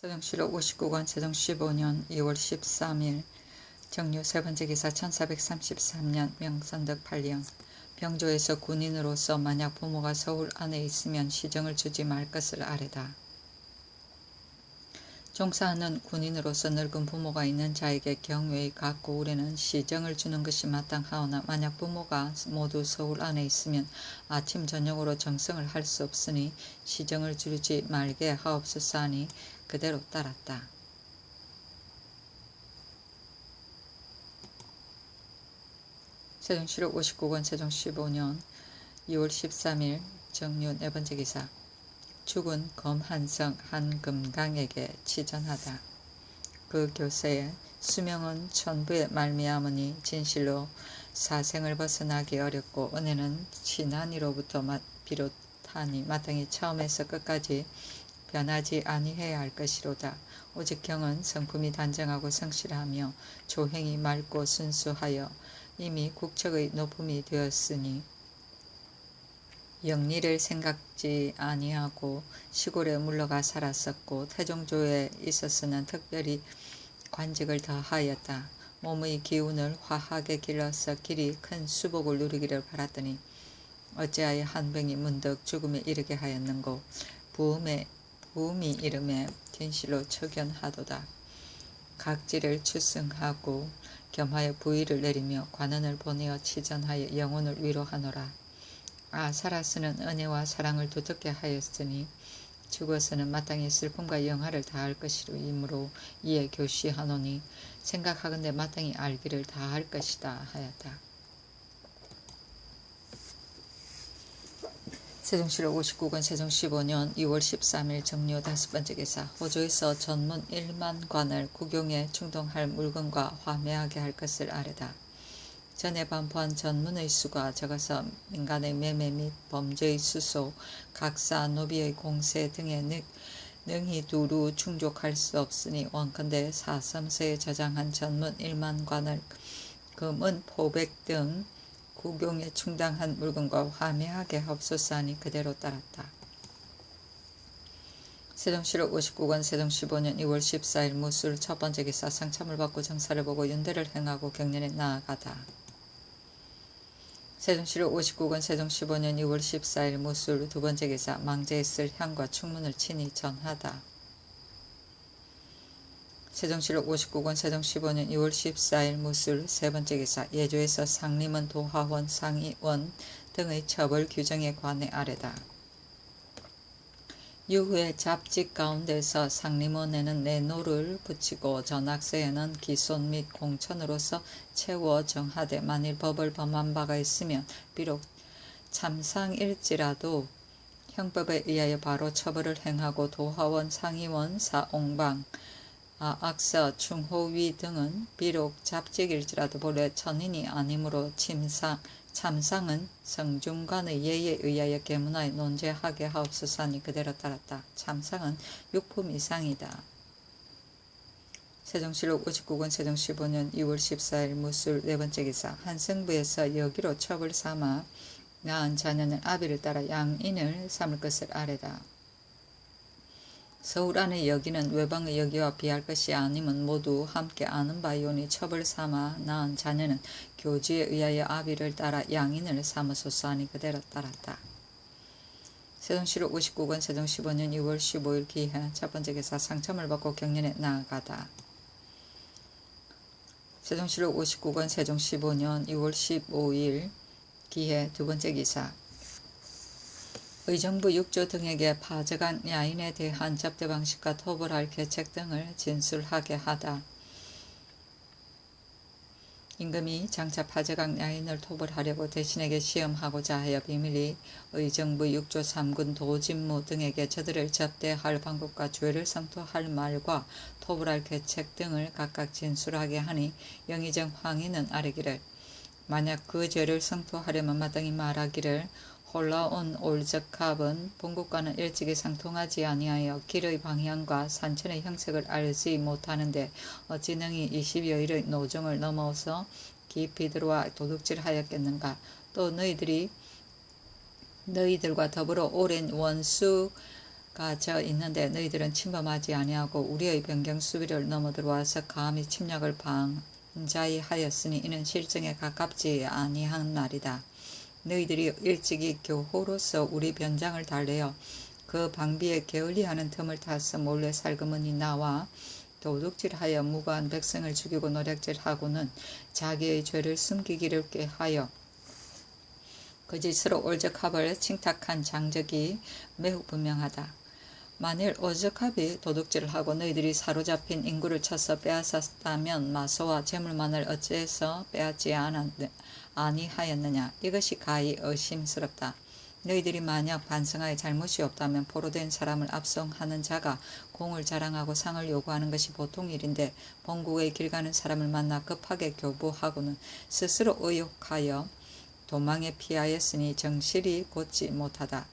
세종시로 59권 세종 15년 2월 13일 정유 세번째 기사 1433년 명선덕 8년 병조에서 군인으로서 만약 부모가 서울 안에 있으면 시정을 주지 말 것을 아뢰다. 종사하는 군인으로서 늙은 부모가 있는 자에게 경외의 각 고을에는 시정을 주는 것이 마땅하오나 만약 부모가 모두 서울 안에 있으면 아침 저녁으로 정성을 할 수 없으니 시정을 주지 말게 하옵소서 하니 그대로 따랐다. 세종시로 59권 세종 15년 2월 13일 정유 네번째 기사 죽은 검한성 한금강에게 치전하다. 그 교세에 수명은 천부의 말미암으니 진실로 사생을 벗어나기 어렵고 은혜는 신한이로부터 비롯하니 마땅히 처음에서 끝까지 변하지 아니해야 할 것이로다. 오직 경은 성품이 단정하고 성실하며 조행이 맑고 순수하여 이미 국척의 높음이 되었으니 영리를 생각지 아니하고 시골에 물러가 살았었고 태종조에 있어서는 특별히 관직을 더하였다. 몸의 기운을 화하게 길러서 길이 큰 수복을 누리기를 바랐더니 어찌하여 한병이 문득 죽음에 이르게 하였는고 부음이 이름에 진실로 처견하도다. 각지를 추승하고 겸하여 부의를 내리며 관원을 보내어 치전하여 영혼을 위로하노라. 살았으는 은혜와 사랑을 두텁게 하였으니 죽어서는 마땅히 슬픔과 영화를 다할 것이므로 이에 교시하노니 생각하건대 마땅히 알기를 다할 것이다 하였다. 세종시로 59권 세종 15년 2월 13일 정유 다섯번째 기사 호조에서 전문 1만관을 국용에 충동할 물건과 화매하게 할 것을 아뢰다. 전에 반포한 전문의 수가 적어서 민간의 매매 및 범죄의 수소, 각사 노비의 공세 등에 능히 두루 충족할 수 없으니 원컨대 사섬서에 저장한 전문 1만관을 금은 포백 등 국용에 충당한 물건과 화매하게 하옵소서 하니 그대로 따랐다. 세종시로 59권 세종 15년 2월 14일 무술 첫번째 기사 상참을 받고 정사를 보고 윤대를 행하고 경련에 나아가다. 세종시로 59권 세종 15년 2월 14일 무술 두번째 기사 망제에 쓸 향과 충문을 친히 전하다. 세종시로 59권 세종 15년 2월 14일 무술 세번째 기사 예조에서 상림원 도하원 상의원 등의 처벌 규정에 관해 아뢰다. 유후에 잡직 가운데서 상림원에는 내노를 붙이고 전학서에는 기손 및 공천으로서 채워 정하되 만일 법을 범한 바가 있으면 비록 참상일지라도 형법에 의하여 바로 처벌을 행하고 도하원 상의원 사옹방 악서 충호위 등은 비록 잡직일지라도 본래 천인이 아니므로 참상은 성중관의 예에 의하여 계문하여 논제하게 하옵소서 하니 그대로 따랐다. 참상은 6품 이상이다. 세종시록 59권 세종 15년 2월 14일 무술 네번째 기사 한성부에서 여기로 첩을 삼아 낳은 자녀는 아비를 따라 양인을 삼을 것을 아뢰다. 서울 안의 여기는 외방의 여기와 비할 것이 아니면 모두 함께 아는 바이오니 첩을 삼아 낳은 자녀는 교지에 의하여 아비를 따라 양인을 삼으소서 하니 그대로 따랐다. 세종시로 59권 세종 15년 2월 15일 기해 첫번째 기사 상참을 받고 경련에 나아가다. 세종시로 59권 세종 15년 2월 15일 기해 두번째 기사 의정부 6조 등에게 파적한 야인에 대한 접대 방식과 토벌할 계책 등을 진술하게 하다. 임금이 장차 파적한 야인을 토벌하려고 대신에게 시험하고자 하여 비밀리 의정부 6조 3군 도진무 등에게 저들을 접대할 방법과 죄를 성토할 말과 토벌할 계책 등을 각각 진술하게 하니 영의정 황희는 아뢰기를 만약 그 죄를 성토하려면 마땅히 말하기를 올라온 올적합은 본국과는 일찍이 상통하지 아니하여 길의 방향과 산천의 형색을 알지 못하는데 어찌 능히 20여일의 노정을 넘어서 깊이 들어와 도둑질하였겠는가. 또 너희들과 더불어 오랜 원수 저 있는데 너희들은 침범하지 아니하고 우리의 변경 수비를 넘어 들어와서 감히 침략을 방자히 하였으니 이는 실정에 가깝지 아니한 말이다. 너희들이 일찍이 교호로서 우리 변장을 달래어 그 방비에 게을리하는 틈을 타서 몰래 살그머니 나와 도둑질하여 무고한 백성을 죽이고 노략질하고는 자기의 죄를 숨기기를 꾀하여 거짓으로 올적합을 칭탁한 장적이 매우 분명하다. 만일 올적합이 도둑질을 하고 너희들이 사로잡힌 인구를 쳐서 빼앗았다면 마소와 재물만을 어찌해서 빼앗지 아니하였느냐. 이것이 가히 의심스럽다. 너희들이 만약 반성하여 잘못이 없다면 포로된 사람을 압송하는 자가 공을 자랑하고 상을 요구하는 것이 보통 일인데 본국의 길 가는 사람을 만나 급하게 교부하고는 스스로 의욕하여 도망에 피하였으니 정실이 곧지 못하다.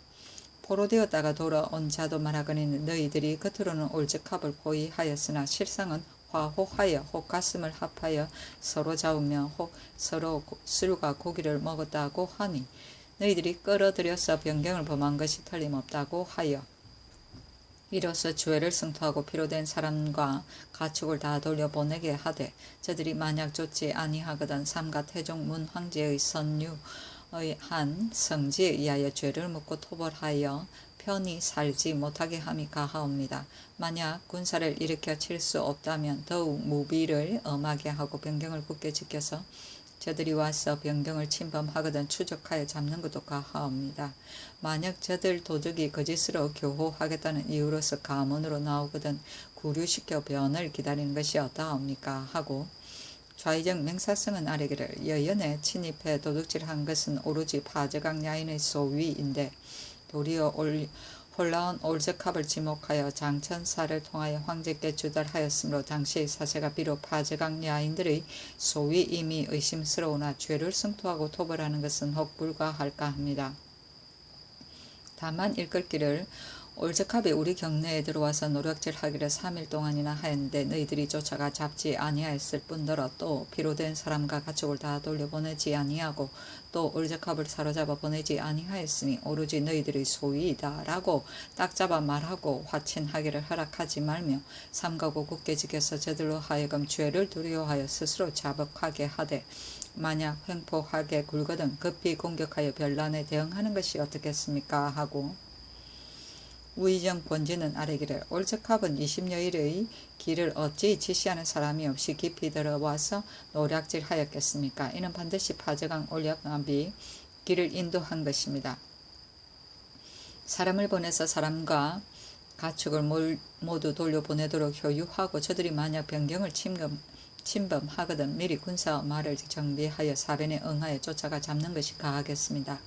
포로되었다가 돌아온 자도 말하거니는 너희들이 겉으로는 올적합을 호위하였으나 실상은 화호하여 혹 가슴을 합하여 서로 잡으며 혹 서로 술과 고기를 먹었다고 하니 너희들이 끌어들여서 변경을 범한 것이 틀림없다고 하여 이로써 죄를 승토하고 피로된 사람과 가축을 다 돌려보내게 하되 저들이 만약 쫓지 아니하거든 삼가 태종 문 황제의 선유의 한 성지에 의하여 죄를 묻고 토벌하여 편히 살지 못하게 함이 가하옵니다. 만약 군사를 일으켜 칠 수 없다면 더욱 무비를 엄하게 하고 변경을 굳게 지켜서 저들이 와서 변경을 침범하거든 추적하여 잡는 것도 가하옵니다. 만약 저들 도적이 거짓으로 교호하겠다는 이유로서 가문으로 나오거든 구류시켜 변을 기다리는 것이 어떠하옵니까 하고 좌의정 맹사성은 아래기를 여연에 침입해 도둑질한 것은 오로지 파저강 야인의 소위인데 도리어 홀라온 올적합을 지목하여 장천사를 통하여 황제께 주달하였으므로 당시의 사세가 비록 파저강 야인들의 소위임이 의심스러우나 죄를 승토하고 토벌하는 것은 혹 불가할까 합니다. 다만 일컬기를 올적합이 우리 경내에 들어와서 노략질하기를 3일 동안이나 하였는데 너희들이 쫓아가 잡지 아니하였을 뿐더러 또 피로된 사람과 가축을 다 돌려보내지 아니하고 또 올적합을 사로잡아 보내지 아니하였으니 오로지 너희들의 소위이다 라고 딱 잡아 말하고 화친하기를 허락하지 말며 삼가고 굳게 지켜서 저들로 하여금 죄를 두려워하여 스스로 자복하게 하되 만약 횡포하게 굴거든 급히 공격하여 변란에 대응하는 것이 어떻겠습니까 하고 우의정 본지는 아래기를 올적합은 20여일의 길을 어찌 지시하는 사람이 없이 깊이 들어와서 노략질하였겠습니까? 이는 반드시 파저강 올적합이 길을 인도한 것입니다. 사람을 보내서 사람과 가축을 모두 돌려보내도록 효유하고 저들이 만약 변경을 침범하거든 미리 군사 말을 정비하여 사변에 응하여 쫓아가 잡는 것이 가하겠습니다.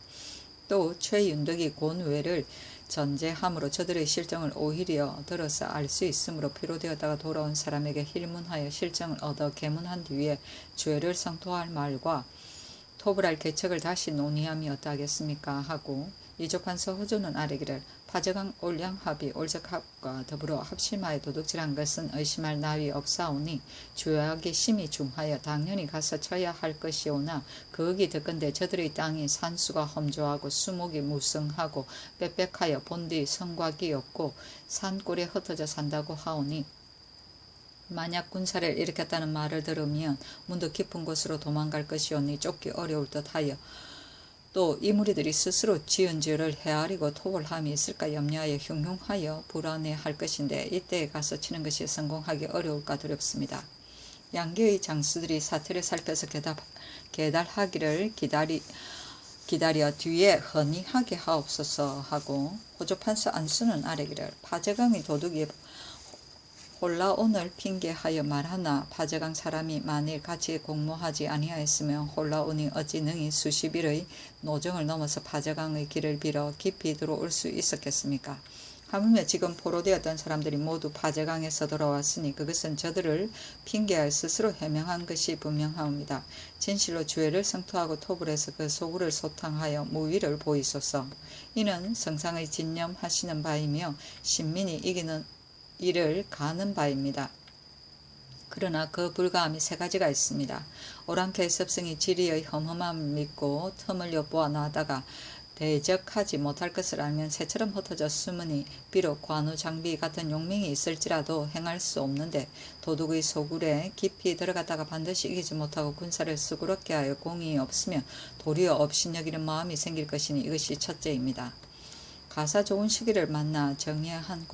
또 최윤덕이 곤외를 전제함으로 저들의 실정을 오히려 들어서 알 수 있으므로 피로되었다가 돌아온 사람에게 힐문하여 실정을 얻어 계문한 뒤에 죄를 성토할 말과 토벌할 계책을 다시 논의함이 어떠하겠습니까 하고 이조판서 허조는 아래기를 파저강 올량합이 올적합과 더불어 합심하여 도둑질한 것은 의심할 나위 없사오니 죄악이 심히 중하여 당연히 가서 쳐야 할 것이오나 거기 듣건대 저들의 땅이 산수가 험조하고 수목이 무성하고 빽빽하여 본디 성곽이 없고 산골에 흩어져 산다고 하오니 만약 군사를 일으켰다는 말을 들으면 문득 깊은 곳으로 도망갈 것이오니 쫓기 어려울 듯하여 또 이 무리들이 스스로 지은 죄를 헤아리고 토벌함이 있을까 염려하여 흉흉하여 불안해할 것인데 이때에 가서 치는 것이 성공하기 어려울까 두렵습니다. 양계의 장수들이 사태를 살펴서 계달하기를 기다려 뒤에 헌의하게 하옵소서 하고 호조판서 안수는 아래기를 파저강의 도둑이 홀라온을 핑계하여 말하나 파저강 사람이 만일 같이 공모하지 아니하였으면 홀라온이 어찌 능히 수십일의 노정을 넘어서 파저강의 길을 빌어 깊이 들어올 수 있었겠습니까? 하물며 지금 포로되었던 사람들이 모두 파저강에서 돌아왔으니 그것은 저들을 핑계하여 스스로 해명한 것이 분명하옵니다. 진실로 죄를 성토하고 토벌해서 그 소굴을 소탕하여 무위를 보이소서. 이는 성상의 진념하시는 바이며 신민이 이기는 이를 가는 바입니다. 그러나 그 불가함이 세 가지가 있습니다. 오랑캐의 습성이 지리의 험험함을 믿고 틈을 엿보아 나다가 대적하지 못할 것을 알면 새처럼 흩어졌으므니 비록 관우 장비 같은 용맹이 있을지라도 행할 수 없는데 도둑의 소굴에 깊이 들어갔다가 반드시 이기지 못하고 군사를 수그럽게 하여 공이 없으면 도리어 업신여기는 마음이 생길 것이니 이것이 첫째입니다. 가사 좋은 시기를 만나 정예한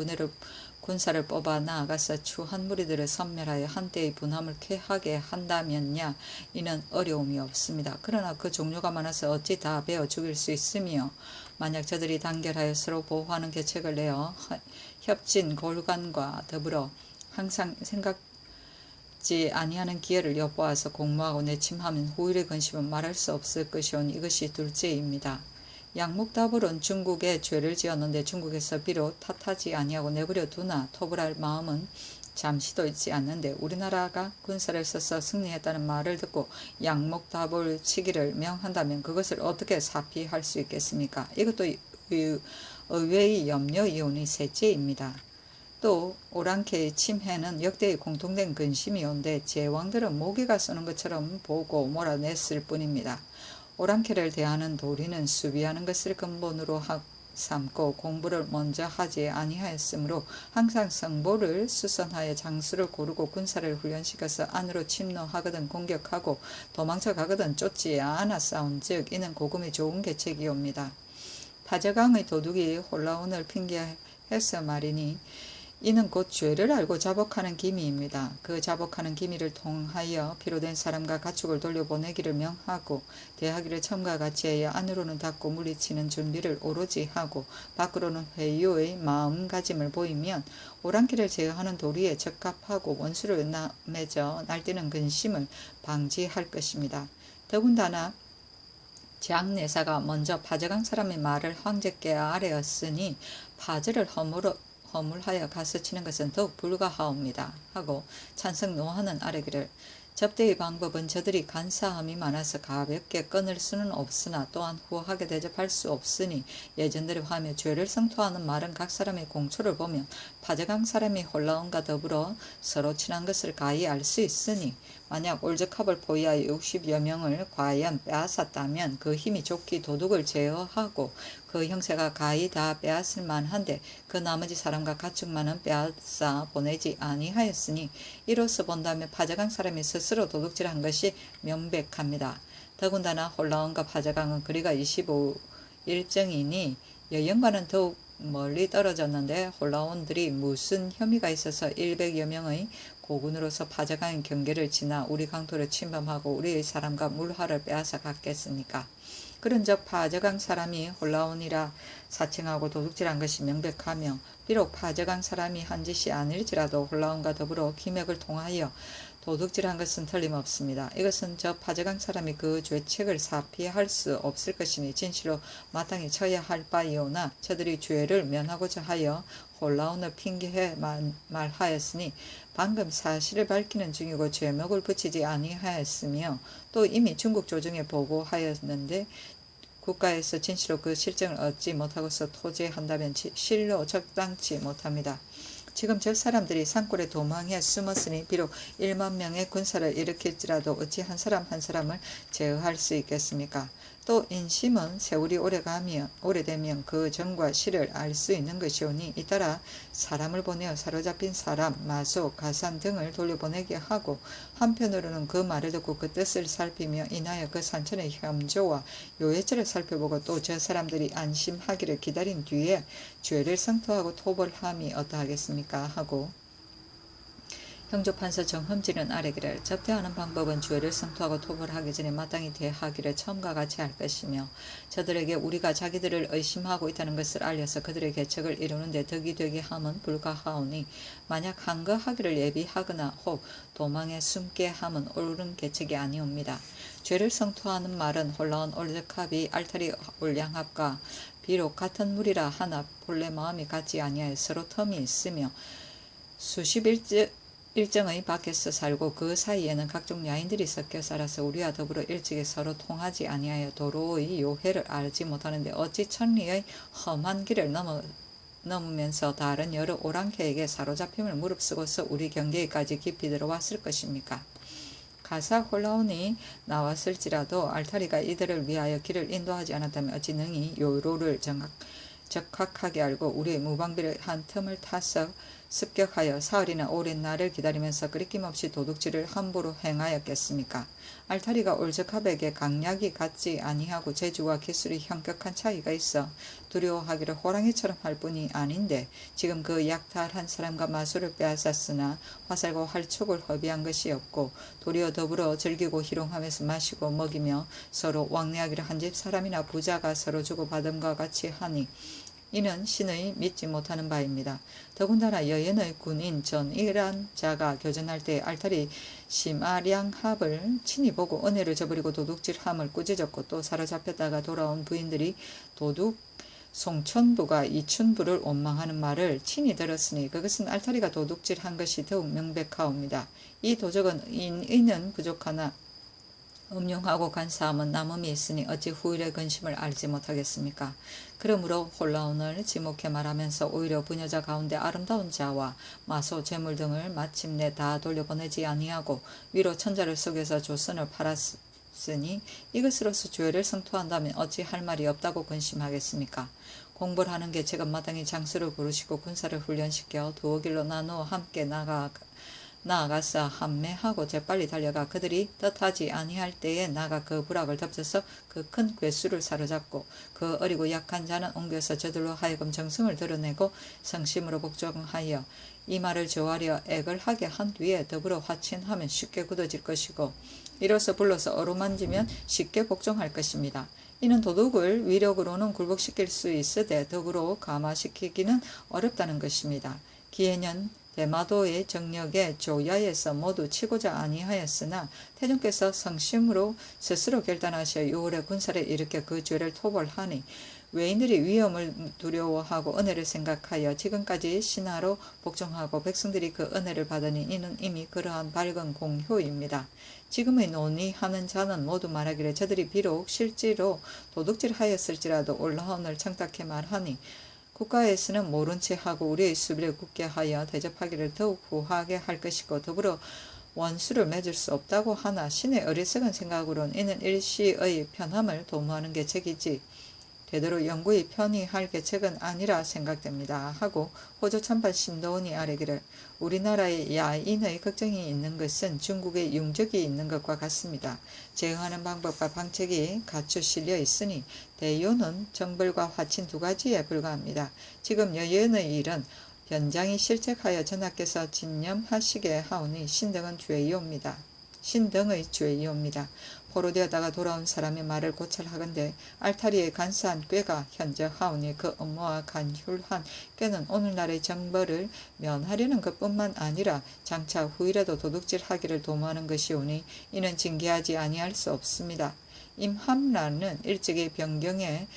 군사를 뽑아 나아가서 추한 무리들을 섬멸하여 한때의 분함을 쾌하게 한다면야 이는 어려움이 없습니다. 그러나 그 종류가 많아서 어찌 다 베어 죽일 수 있으며 만약 저들이 단결하여 서로 보호하는 계책을 내어 협진 골간과 더불어 항상 생각지 아니하는 기회를 엿보아서 공모하고 내침하면 후일의 근심은 말할 수 없을 것이오니 이것이 둘째입니다. 양목다불은 중국에 죄를 지었는데 중국에서 비록 탓하지 아니하고 내버려 두나 토벌할 마음은 잠시도 있지 않는데 우리나라가 군사를 써서 승리했다는 말을 듣고 양목다불 치기를 명한다면 그것을 어떻게 사피할 수 있겠습니까? 이것도 의외의 염려이오니 셋째입니다. 또 오랑캐의 침해는 역대의 공통된 근심이온데 제왕들은 모기가 쏘는 것처럼 보고 몰아냈을 뿐입니다. 오랑캐를 대하는 도리는 수비하는 것을 근본으로 삼고 공부를 먼저 하지 아니하였으므로 항상 성보를 수선하여 장수를 고르고 군사를 훈련시켜서 안으로 침노하거든 공격하고 도망쳐 가거든 쫓지 않았사온즉 이는 고금이 좋은 계책이옵니다. 파저강의 도둑이 홀라온을 핑계해서 말이니 이는 곧 죄를 알고 자복하는 기미입니다. 그 자복하는 기미를 통하여 피로된 사람과 가축을 돌려보내기를 명하고 대하기를 처음과 같이 해야 안으로는 닫고 물리치는 준비를 오로지 하고 밖으로는 회유의 마음가짐을 보이면 오랑캐를 제어하는 도리에 적합하고 원수를 맺어 날뛰는 근심을 방지할 것입니다. 더군다나 장내사가 먼저 파저강 사람의 말을 황제께 아뢰었으니 파저를 허물하여 가서 치는 것은 더욱 불가하옵니다. 하고 찬성 노하는 아뢰기를 접대의 방법은 저들이 간사함이 많아서 가볍게 끊을 수는 없으나 또한 후하게 대접할 수 없으니 예전대로 하며 죄를 성토하는 말은 각 사람의 공초를 보면 파저강 사람이 홀라온과 더불어 서로 친한 것을 가히 알 수 있으니 만약 올적합을 포위하여 60여 명을 과연 빼앗았다면 그 힘이 좋기 도둑을 제어하고 그 형세가 가히 다 빼앗을 만한데 그 나머지 사람과 가축만은 빼앗아 보내지 아니하였으니 이로써 본다면 파저강 사람이 스스로 도둑질한 것이 명백합니다. 더군다나 홀라온과 파저강은 거리가 25일정이니 여영과는 더욱 멀리 떨어졌는데 홀라온들이 무슨 혐의가 있어서 100여 명의 고군으로서 파저강의 경계를 지나 우리 강토를 침범하고 우리의 사람과 물화를 빼앗아 갔겠습니까? 그런즉 파저강 사람이 홀라온이라 사칭하고 도둑질한 것이 명백하며 비록 파저강 사람이 한 짓이 아닐지라도 홀라온과 더불어 기맥을 통하여 도둑질한 것은 틀림없습니다. 이것은 저 파저강 사람이 그 죄책을 사피할 수 없을 것이니 진실로 마땅히 쳐야 할 바이오나 저들이 죄를 면하고자 하여 홀라온을 핑계해 말하였으니 방금 사실을 밝히는 중이고 죄목을 붙이지 아니하였으며 또 이미 중국 조정에 보고하였는데 국가에서 진실로 그 실정을 얻지 못하고서 토제한다면 실로 적당치 못합니다. 지금 저 사람들이 산골에 도망해 숨었으니 비록 1만 명의 군사를 일으킬지라도 어찌 한 사람 한 사람을 제어할 수 있겠습니까? 또 인심은 세월이 오래되면 그 정과 실을 알 수 있는 것이오니 이따라 사람을 보내어 사로잡힌 사람, 마소, 가산 등을 돌려보내게 하고 한편으로는 그 말을 듣고 그 뜻을 살피며 인하여 그 산천의 협조와 요해절을 살펴보고 또 저 사람들이 안심하기를 기다린 뒤에 죄를 성토하고 토벌함이 어떠하겠습니까? 하고 형조판서 정흠지는 아뢰기를 접대하는 방법은 죄를 성토하고 토벌하기 전에 마땅히 대하기를 처음과 같이 할 것이며 저들에게 우리가 자기들을 의심하고 있다는 것을 알려서 그들의 계책을 이루는데 덕이 되게 함은 불가하오니 만약 항거하기를 예비하거나 혹 도망에 숨게 함은 옳은 계책이 아니옵니다. 죄를 성토하는 말은 홀라온 올적합이 알타리 올양합과 비록 같은 무리라 하나 본래 마음이 같지 아니하여 서로 텀이 있으며 수십 일정의 밖에서 살고 그 사이에는 각종 야인들이 섞여 살아서 우리와 더불어 일찍이 서로 통하지 아니하여 도로의 요해를 알지 못하는데 어찌 천리의 험한 길을 넘으면서 다른 여러 오랑캐에게 사로잡힘을 무릅쓰고서 우리 경계에까지 깊이 들어왔을 것입니까? 가사 홀라온이 나왔을지라도 알타리가 이들을 위하여 길을 인도하지 않았다면 어찌 능히 요로를 적확하게 알고 우리의 무방비를 한 틈을 타서 습격하여 사흘이나 오랜 날을 기다리면서 끄리낌없이 도둑질을 함부로 행하였겠습니까? 알타리가 올적합에게 강약이 같지 아니하고 재주와 기술이 현격한 차이가 있어 두려워하기를 호랑이처럼 할 뿐이 아닌데 지금 그 약탈한 사람과 마술을 빼앗았으나 화살과 활촉을 허비한 것이 없고 도리어 더불어 즐기고 희롱하면서 마시고 먹이며 서로 왕래하기를 한 집 사람이나 부자가 서로 주고받음과 같이 하니 이는 신의 믿지 못하는 바입니다. 더군다나 여인의 군인 전이란 자가 교전할 때 알타리 심아량합을 친히 보고 은혜를 저버리고 도둑질함을 꾸짖었고 또 사로잡혔다가 돌아온 부인들이 도둑 송천부가 이춘부를 원망하는 말을 친히 들었으니 그것은 알타리가 도둑질한 것이 더욱 명백하옵니다. 이 도적은 인의는 부족하나 음흉하고 간사함은 남음이 있으니 어찌 후일의 근심을 알지 못하겠습니까? 그러므로 홀라온을 지목해 말하면서 오히려 부녀자 가운데 아름다운 자와 마소 재물 등을 마침내 다 돌려보내지 아니하고 위로 천자를 속여서 조선을 팔았으니 이것으로서 죄를 성토한다면 어찌 할 말이 없다고 근심하겠습니까? 공부를 하는 게 제가 마땅히 장수를 부르시고 군사를 훈련시켜 두어 길로 나누어 함께 나아가서 함매하고 재빨리 달려가 그들이 뜻하지 아니할 때에 나가 그 부락을 덮쳐서 그 큰 괴수를 사로잡고 그 어리고 약한 자는 옮겨서 저들로 하여금 정성을 드러내고 성심으로 복종하여 이 말을 조아려 액을 하게 한 뒤에 더불어 화친하면 쉽게 굳어질 것이고 이로써 불러서 어루만지면 쉽게 복종할 것입니다. 이는 도둑을 위력으로는 굴복시킬 수 있으되 덕으로 감화시키기는 어렵다는 것입니다. 기해년 대마도의 정력에 조야에서 모두 치고자 아니하였으나 태종께서 성심으로 스스로 결단하셔 6월에 군사를 일으켜 그 죄를 토벌하니 외인들이 위험을 두려워하고 은혜를 생각하여 지금까지 신하로 복종하고 백성들이 그 은혜를 받으니 이는 이미 그러한 밝은 공효입니다. 지금의 논의하는 자는 모두 말하기를 저들이 비록 실제로 도둑질하였을지라도 올라온을 청탁해 말하니 국가에서는 모른 채 하고 우리의 수비를 굳게 하여 대접하기를 더욱 후하게 할 것이고 더불어 원수를 맺을 수 없다고 하나 신의 어리석은 생각으로는 이는 일시의 편함을 도모하는 계책이지 되도록 영구히 편히 할 계책은 아니라 생각됩니다. 하고 호조 참판 신도원이 아뢰기를 우리나라에 야인의 걱정이 있는 것은 중국의 융적이 있는 것과 같습니다. 제어하는 방법과 방책이 갖추 실려 있으니 대요는 정벌과 화친 두 가지에 불과합니다. 지금 여연의 일은 변장이 실책하여 전하께서 진념하시게 하오니 신등의 죄이옵니다. 포로되었다가 돌아온 사람의 말을 고찰하건대 알타리의 간사한 꾀가 현저하오니 그 업무와 간휼한 꾀는 오늘날의 정벌을 면하려는 것뿐만 아니라 장차 후일에도 도둑질하기를 도모하는 것이오니 이는 징계하지 아니할 수 없습니다. 임함라는 일찍이 변경에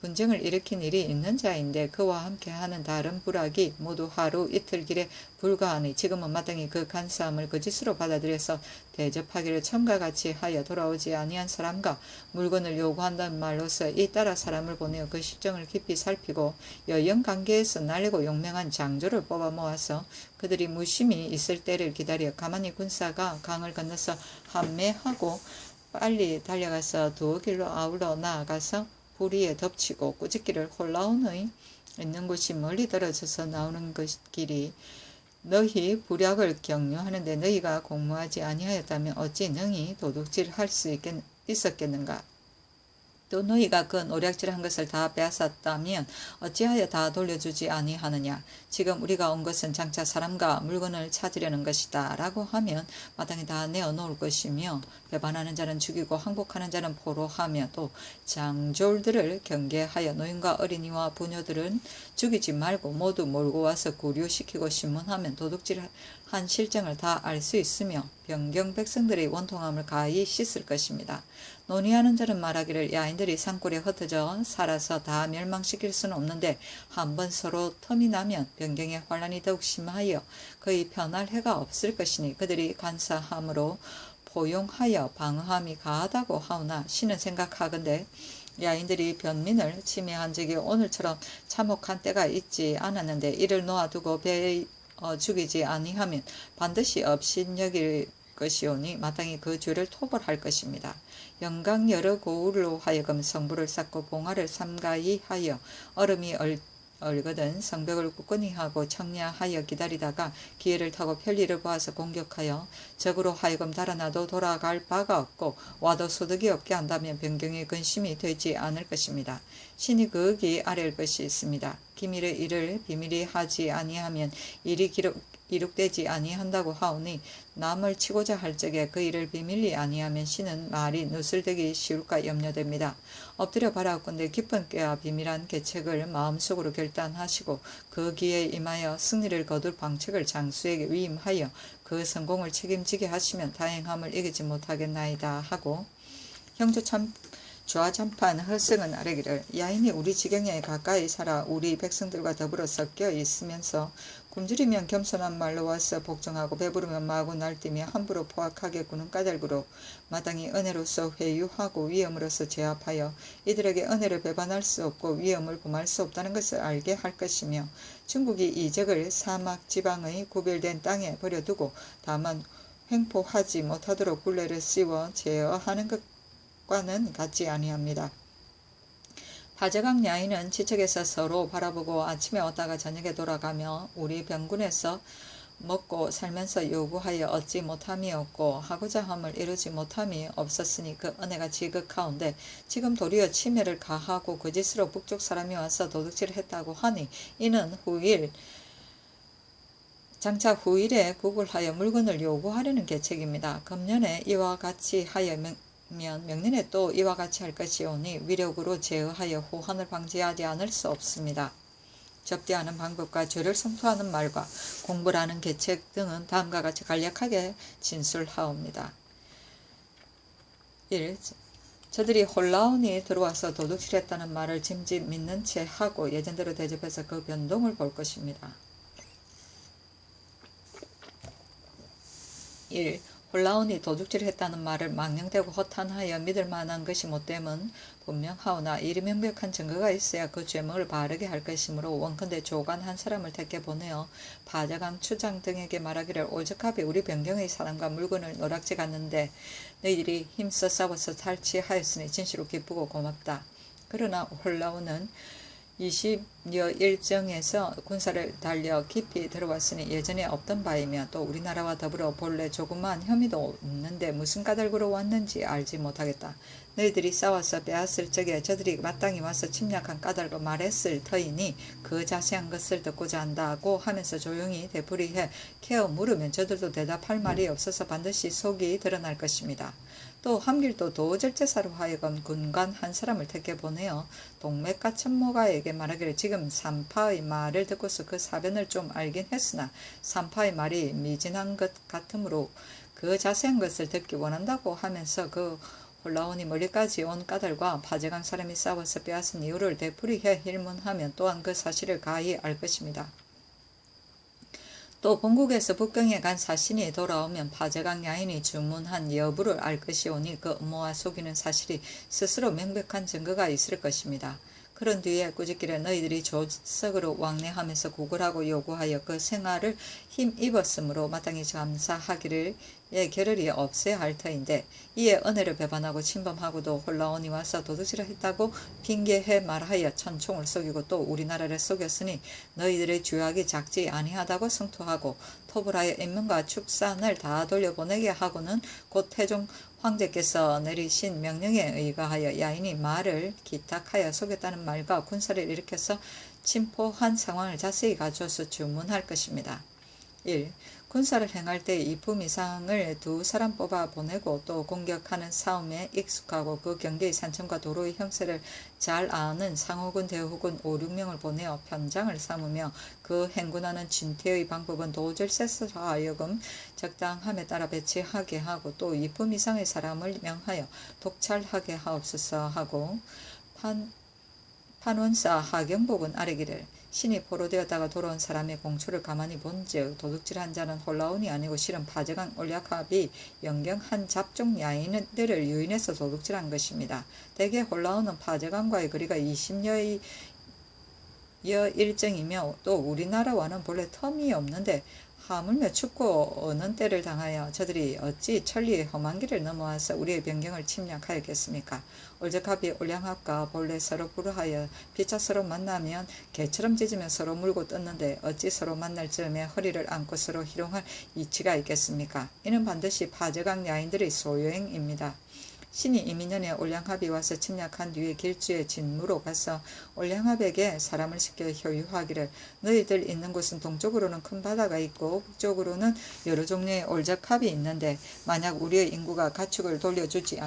분쟁을 일으킨 일이 있는 자인데 그와 함께하는 다른 부락이 모두 하루 이틀 길에 불과하니 지금은 마땅히 그 간사함을 거짓으로 받아들여서 대접하기를 처음과 같이 하여 돌아오지 아니한 사람과 물건을 요구한다는 말로서 잇따라 사람을 보내어 그 실정을 깊이 살피고 여영 관계에서 날리고 용맹한 장조를 뽑아 모아서 그들이 무심히 있을 때를 기다려 가만히 군사가 강을 건너서 함매하고 빨리 달려가서 두 길로 아울러 나아가서 부리에 덮치고 꾸짖기를 홀라온의 있는 곳이 멀리 떨어져서 나오는 길이 너희 부략을 격려하는데 너희가 공모하지 아니하였다면 어찌 능히 도둑질할 수 있었겠는가? 또 너희가 그 노략질한 것을 다 빼앗았다면 어찌하여 다 돌려주지 아니하느냐? 지금 우리가 온 것은 장차 사람과 물건을 찾으려는 것이다 라고 하면 마땅히 다 내어놓을 것이며 배반하는 자는 죽이고 항복하는 자는 포로하며 또 장졸들을 경계하여 노인과 어린이와 부녀들은 죽이지 말고 모두 몰고 와서 구류시키고 신문하면 도둑질한 실정을 다 알 수 있으며 변경 백성들의 원통함을 가히 씻을 것입니다. 논의하는 자는 말하기를 야인들이 산골에 흩어져 살아서 다 멸망시킬 수는 없는데 한번 서로 텀이 나면 변경의 환란이 더욱 심하여 거의 편할 해가 없을 것이니 그들이 간사함으로 포용하여 방어함이 가하다고 하오나 신은 생각하건대 야인들이 변민을 침해한 적이 오늘처럼 참혹한 때가 있지 않았는데 이를 놓아두고 배에 죽이지 아니하면 반드시 업신여길 것이오니 마땅히 그 죄를 토벌할 것입니다. 영강 여러 고울로 하여금 성부를 쌓고 봉화를 삼가이 하여 얼음이 얼거든 성벽을 굳건히 하고 청야하여 기다리다가 기회를 타고 편리를 보아서 공격하여 적으로 하여금 달아나도 돌아갈 바가 없고 와도 소득이 없게 한다면 변경의 근심이 되지 않을 것입니다. 신이 거기 아랠 것이 있습니다. 기밀의 일을 비밀히 하지 아니하면 일이 이룩되지 아니한다고 하오니 남을 치고자 할 적에 그 일을 비밀히 아니하면 신은 말이 누설되기 쉬울까 염려됩니다. 엎드려 바라건대 깊은 꾀와 비밀한 계책을 마음속으로 결단하시고 그 기에 임하여 승리를 거둘 방책을 장수에게 위임하여 그 성공을 책임지게 하시면 다행함을 이기지 못하겠나이다 하고 형조 좌참판 헐성은 아뢰기를 야인이 우리 지경에 가까이 살아 우리 백성들과 더불어 섞여 있으면서 굶주리면 겸손한 말로 와서 복종하고 배부르면 마구 날뛰며 함부로 포악하게 구는 까닭으로 마땅히 은혜로서 회유하고 위엄으로서 제압하여 이들에게 은혜를 배반할 수 없고 위엄을 범할 수 없다는 것을 알게 할 것이며 중국이 이 적을 사막 지방의 구별된 땅에 버려두고 다만 횡포하지 못하도록 굴레를 씌워 제어하는 것과는 같지 아니합니다. 파저강 야인은 지척에서 서로 바라보고 아침에 왔다가 저녁에 돌아가며 우리 병군에서 먹고 살면서 요구하여 얻지 못함이 없고 하고자 함을 이루지 못함이 없었으니 그 은혜가 지극하온데 지금 도리어 침해를 가하고 거짓으로 북쪽 사람이 와서 도둑질을 했다고 하니 이는 장차 후일에 구굴하여 물건을 요구하려는 계책입니다. 금년에 이와 같이 하여 명년에 또 이와 같이 할 것이오니 위력으로 제어하여 호환을 방지하지 않을 수 없습니다. 접대하는 방법과 죄를 성토하는 말과 공부를 하는 계책 등은 다음과 같이 간략하게 진술하옵니다. 1. 저들이 홀라온이 들어와서 도둑질했다는 말을 짐짓 믿는 채 하고 예전대로 대접해서 그 변동을 볼 것입니다. 1. 홀라온이 도둑질했다는 말을 망령되고 허탄하여 믿을 만한 것이 못됨은 분명하오나 이리 명백한 증거가 있어야 그 죄목을 바르게 할 것이므로 원컨대 조간 한 사람을 택해 보내어 파저강 추장 등에게 말하기를 오적하게 우리 병경의 사람과 물건을 노략질 갔는데 너희들이 힘써 싸워서 탈취하였으니 진실로 기쁘고 고맙다. 그러나 홀라온은 20여 일정에서 군사를 달려 깊이 들어왔으니 예전에 없던 바이며 또 우리나라와 더불어 본래 조그만 혐의도 없는데 무슨 까닭으로 왔는지 알지 못하겠다. 너희들이 싸워서 빼앗을 적에 저들이 마땅히 와서 침략한 까닭으로 말했을 터이니 그 자세한 것을 듣고자 한다고 하면서 조용히 되풀이해 캐어 물으면 저들도 대답할 말이 없어서 반드시 속이 드러날 것입니다. 또 함길도 도절제사로 하여금 군관 한 사람을 택해 보내어 동맥과 천모가에게 말하기를 지금 산파의 말을 듣고서 그 사변을 좀 알긴 했으나 산파의 말이 미진한 것 같으므로 그 자세한 것을 듣기 원한다고 하면서 그 홀라온이 멀리까지 온 까닭과 파저강 사람이 싸워서 빼앗은 이유를 되풀이해 일문하면 또한 그 사실을 가히 알 것입니다. 또 본국에서 북경에 간 사신이 돌아오면 파저강 야인이 주문한 여부를 알 것이오니 그 음모와 속이는 사실이 스스로 명백한 증거가 있을 것입니다. 그런 뒤에 꾸짖기를 너희들이 조석으로 왕래하면서 구걸하고 요구하여 그 생활을 힘입었으므로 마땅히 감사하기를 겨를이 없어야 할 터인데 이에 은혜를 배반하고 침범하고도 홀라온이 와서 도둑질을 했다고 핑계해 말하여 천총을 속이고 또 우리나라를 속였으니 너희들의 죄악이 작지 아니하다고 성토하고 토벌하여 인문과 축산을 다 돌려보내게 하고는 곧 태종 황제께서 내리신 명령에 의거하여 야인이 말을 기탁하여 속였다는 말과 군사를 일으켜서 침포한 상황을 자세히 가져서 주문할 것입니다. 1. 군사를 행할 때 2품 이상을 2사람 뽑아 보내고 또 공격하는 싸움에 익숙하고 그 경계의 산천과 도로의 형세를 잘 아는 상호군 대호군 5, 6명을 보내어 편장을 삼으며 그 행군하는 진퇴의 방법은 도절세서 하여금 적당함에 따라 배치하게 하고 또 2품 이상의 사람을 명하여 독찰하게 하옵소서 하고 판원사 하경복은 아뢰기를 신이 포로되었다가 돌아온 사람의 공초를 가만히 본즉 도둑질한 자는 홀라온이 아니고 실은 파저강 올약합이 영경 한 잡종 야인들을 유인해서 도둑질한 것입니다. 대개 홀라온은 파저강과의 거리가 20여 일정이며 또 우리나라와는 본래 텀이 없는데 하물며 춥고 어는 때를 당하여 저들이 어찌 천리의 험한 길을 넘어와서 우리의 변경을 침략하였겠습니까? 올적합이 올량합과 본래 서로 불화하여 피차 서로 만나면 개처럼 짖으며 서로 물고 뜯는데 어찌 서로 만날 즈음에 허리를 안고 서로 희롱할 이치가 있겠습니까? 이는 반드시 파저강 야인들의 소요행입니다. 신이 이민년에 올량합이 와서 침략한 뒤에 길주의 진무로 가서 올량합에게 사람을 시켜 효유하기를 너희들 있는 곳은 동쪽으로는 큰 바다가 있고 북쪽으로는 여러 종류의 올적합이 있는데 만약 우리의 인구가 가축을 돌려주지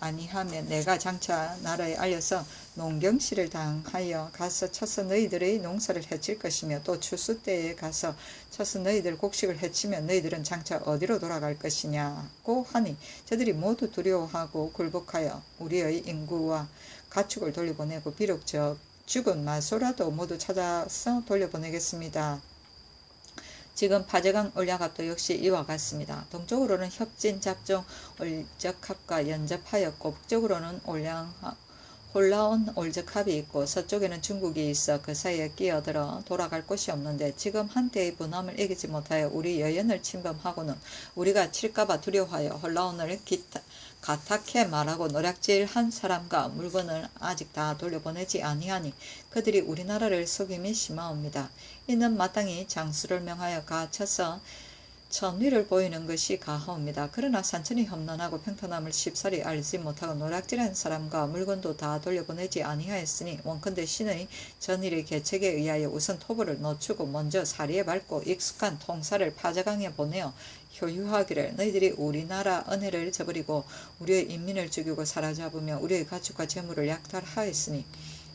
아니하면 내가 장차 나라에 알려서 농경시를 당하여 가서 쳐서 너희들의 농사를 해칠 것이며 또 추수 때에 가서 쳐서 너희들 곡식을 해치면 너희들은 장차 어디로 돌아갈 것이냐고 하니 저들이 모두 두려워하고 굴복하여 우리의 인구와 가축을 돌려보내고 비록 죽은 마소라도 모두 찾아서 돌려보내겠습니다. 지금 파저강 올량합도 역시 이와 같습니다. 동쪽으로는 협진 잡종 올적합과 연접하였고 북쪽으로는 홀라온 올적합이 있고 서쪽에는 중국이 있어 그 사이에 끼어들어 돌아갈 곳이 없는데 지금 한때의 분함을 이기지 못하여 우리 여연을 침범하고는 우리가 칠까봐 두려워하여 홀라온을 가탁해 말하고 노략질한 사람과 물건을 아직 다 돌려보내지 아니하니 그들이 우리나라를 속임이 심하옵니다. 이는 마땅히 장수를 명하여 가쳐서 천위를 보이는 것이 가하옵니다. 그러나 산천이 험난하고 평탄함을 쉽사리 알지 못하고 노략질한 사람과 물건도 다 돌려보내지 아니하였으니 원컨대 신의 전일의 계책에 의하여 우선 토벌을 늦추고 먼저 사리에 밟고 익숙한 통사를 파저강에 보내어 효유하기를 너희들이 우리나라 은혜를 저버리고 우리의 인민을 죽이고 사로잡으며 우리의 가축과 재물을 약탈하였으니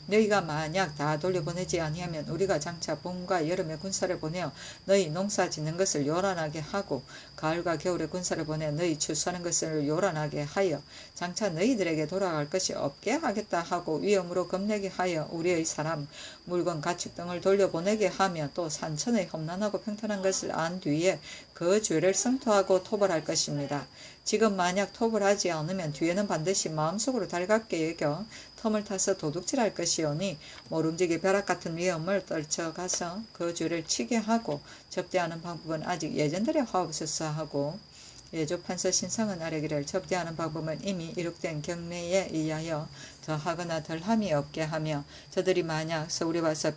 너희가 만약 다 돌려보내지 아니하면 우리가 장차 봄과 여름에 군사를 보내어 너희 농사 짓는 것을 요란하게 하고 가을과 겨울에 군사를 보내 너희 추수하는 것을 요란하게 하여 장차 너희들에게 돌아갈 것이 없게 하겠다 하고 위험으로 겁내게 하여 우리의 사람, 물건, 가축 등을 돌려보내게 하며 또 산천의 험난하고 평탄한 것을 안 뒤에 그 죄를 성토하고 토벌할 것입니다. 지금 만약 토벌하지 않으면 뒤에는 반드시 마음속으로 달갑게 여겨 텀을 타서 도둑질할 것이오니 모름지기 벼락 같은 위험을 떨쳐가서 그 죄를 치게 하고 접대하는 방법은 아직 예전들의 화옵소서 하고 예조판서 신상은 아뢰기를 접대하는 방법은 이미 이룩된 경례에 의하여 더하거나 덜함이 없게 하며 저들이 만약 서울에 와서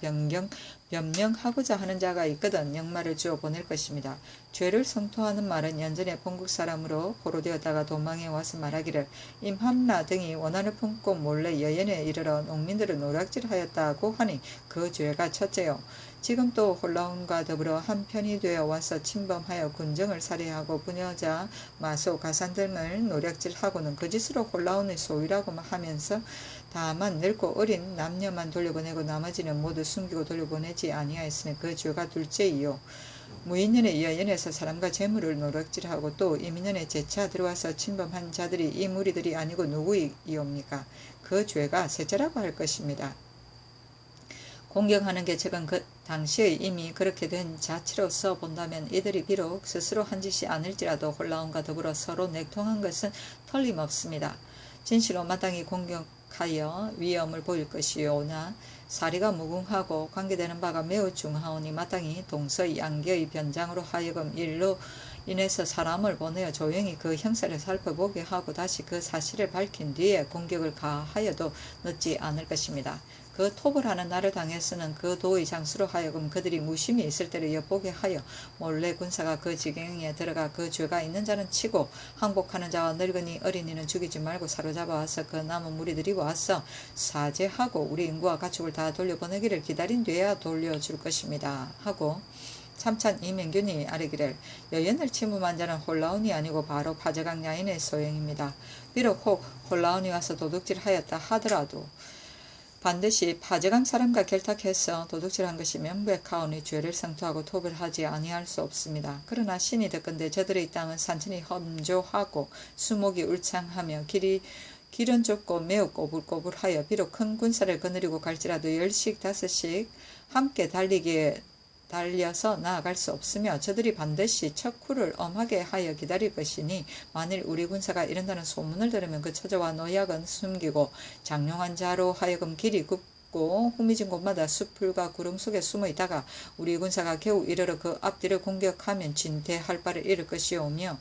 변명하고자 하는 자가 있거든 역마를 주어 보낼 것입니다. 죄를 성토하는 말은 연전에 본국 사람으로 포로되었다가 도망해 와서 말하기를 임함라 등이 원한을 품고 몰래 여연에 이르러 농민들을 노략질하였다고 하니 그 죄가 첫째요. 지금 또 홀라온과 더불어 한편이 되어 와서 침범하여 군정을 살해하고 부녀자, 마소, 가산 등을 노략질하고는 거짓으로 홀라온의 소유라고 하면서 다만 늙고 어린 남녀만 돌려보내고 나머지는 모두 숨기고 돌려보내지 아니하였으니 그 죄가 둘째이요. 무인년의 여연에서 사람과 재물을 노략질하고 또 이민년에 재차 들어와서 침범한 자들이 이 무리들이 아니고 누구이옵니까? 그 죄가 셋째라고 할 것입니다. 공경하는 계책은 그 당시에 이미 그렇게 된 자치로서 본다면 이들이 비록 스스로 한 짓이 아닐지라도 홀라온과 더불어 서로 nek통한 것은 틀림없습니다. 진실로 마땅히 공격하여 위험을 보일 것이오나 사리가 무궁하고 관계되는 바가 매우 중하오니 마땅히 동서 양계의 변장으로 하여금 일로 인해서 사람을 보내어 조용히 그 형사를 살펴보게 하고 다시 그 사실을 밝힌 뒤에 공격을 가하여도 늦지 않을 것입니다. 그 토벌하는 날을 당해서는 그 도의 장수로 하여금 그들이 무심히 있을 때를 엿보게 하여 몰래 군사가 그 지경에 들어가 그 죄가 있는 자는 치고 항복하는 자와 늙은이 어린이는 죽이지 말고 사로잡아 와서 그 남은 무리들이 와서 사죄하고 우리 인구와 가축을 다 돌려보내기를 기다린 뒤에야 돌려줄 것입니다. 하고 참찬 이명균이 아뢰기를 여연을 침범한 자는 홀라온이 아니고 바로 파저강 야인의 소행입니다. 비록 혹 홀라온이 와서 도둑질하였다 하더라도 반드시 파저강 사람과 결탁해서 도둑질한 것이 명백하오니 죄를 성토하고 토벌하지 아니할 수 없습니다. 그러나 신이 듣건대 저들의 땅은 산천이 험조하고 수목이 울창하며 길은 좁고 매우 꼬불꼬불하여 비록 큰 군사를 거느리고 갈지라도 10씩 5씩 함께 달려서 나아갈 수 없으며 저들이 반드시 척후를 엄하게 하여 기다릴 것이니 만일 우리 군사가 이른다는 소문을 들으면 그 처자와 노약은 숨기고 장용한 자로 하여금 길이 좁고 후미진 곳마다 수풀과 구름 속에 숨어 있다가 우리 군사가 겨우 이르러 그 앞뒤를 공격하면 진퇴할 바를 잃을 것이오며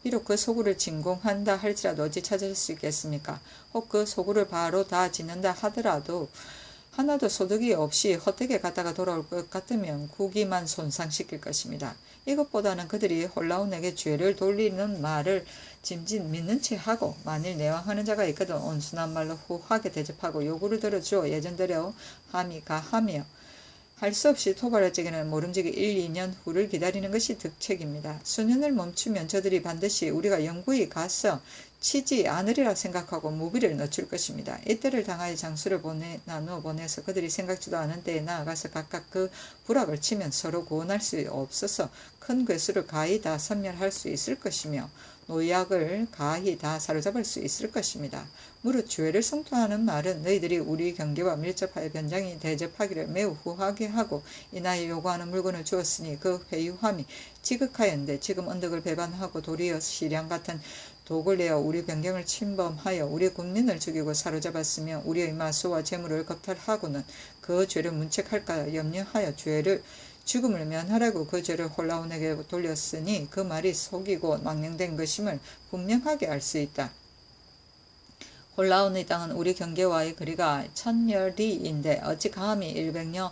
비록 그 소굴을 진공한다 할지라도 어찌 찾을 수 있겠습니까? 혹 그 소굴을 바로 다 짓는다 하더라도 하나도 소득이 없이 헛되게 갔다가 돌아올 것 같으면 국위만 손상시킬 것입니다. 이것보다는 그들이 홀라운에게 죄를 돌리는 말을 짐짓 믿는 채 하고 만일 내왕하는 자가 있거든 온순한 말로 후하게 대접하고 요구를 들어주어 예전대로 함이 가하며 할 수 없이 토발할 적에는 모름지기 1, 2년 후를 기다리는 것이 득책입니다. 수년을 멈추면 저들이 반드시 우리가 영구히 가서 치지 않으리라 생각하고 무비를 늦출 것입니다. 이때를 당하여 장수를 나누어 보내서 그들이 생각지도 않은 때에 나아가서 각각 그 부락을 치면 서로 구원할 수 없어서 큰 괴수를 가히 다 섬멸할 수 있을 것이며 노약을 가히 다 사로잡을 수 있을 것입니다. 무릇 죄를 성토하는 말은 너희들이 우리 경계와 밀접하여 변장이 대접하기를 매우 후하게 하고 이나에 요구하는 물건을 주었으니 그 회유함이 지극하였는데 지금 언덕을 배반하고 도리어 시량 같은 독을 내어 우리 변경을 침범하여 우리 군민을 죽이고 사로잡았으며 우리의 마수와 재물을 겁탈하고는 그 죄를 문책할까 염려하여 죽음을 면하라고 그 죄를 홀라운에게 돌렸으니 그 말이 속이고 망령된 것임을 분명하게 알 수 있다. 홀라운의 땅은 우리 경계와의 거리가 1000여리인데 어찌 감히 100여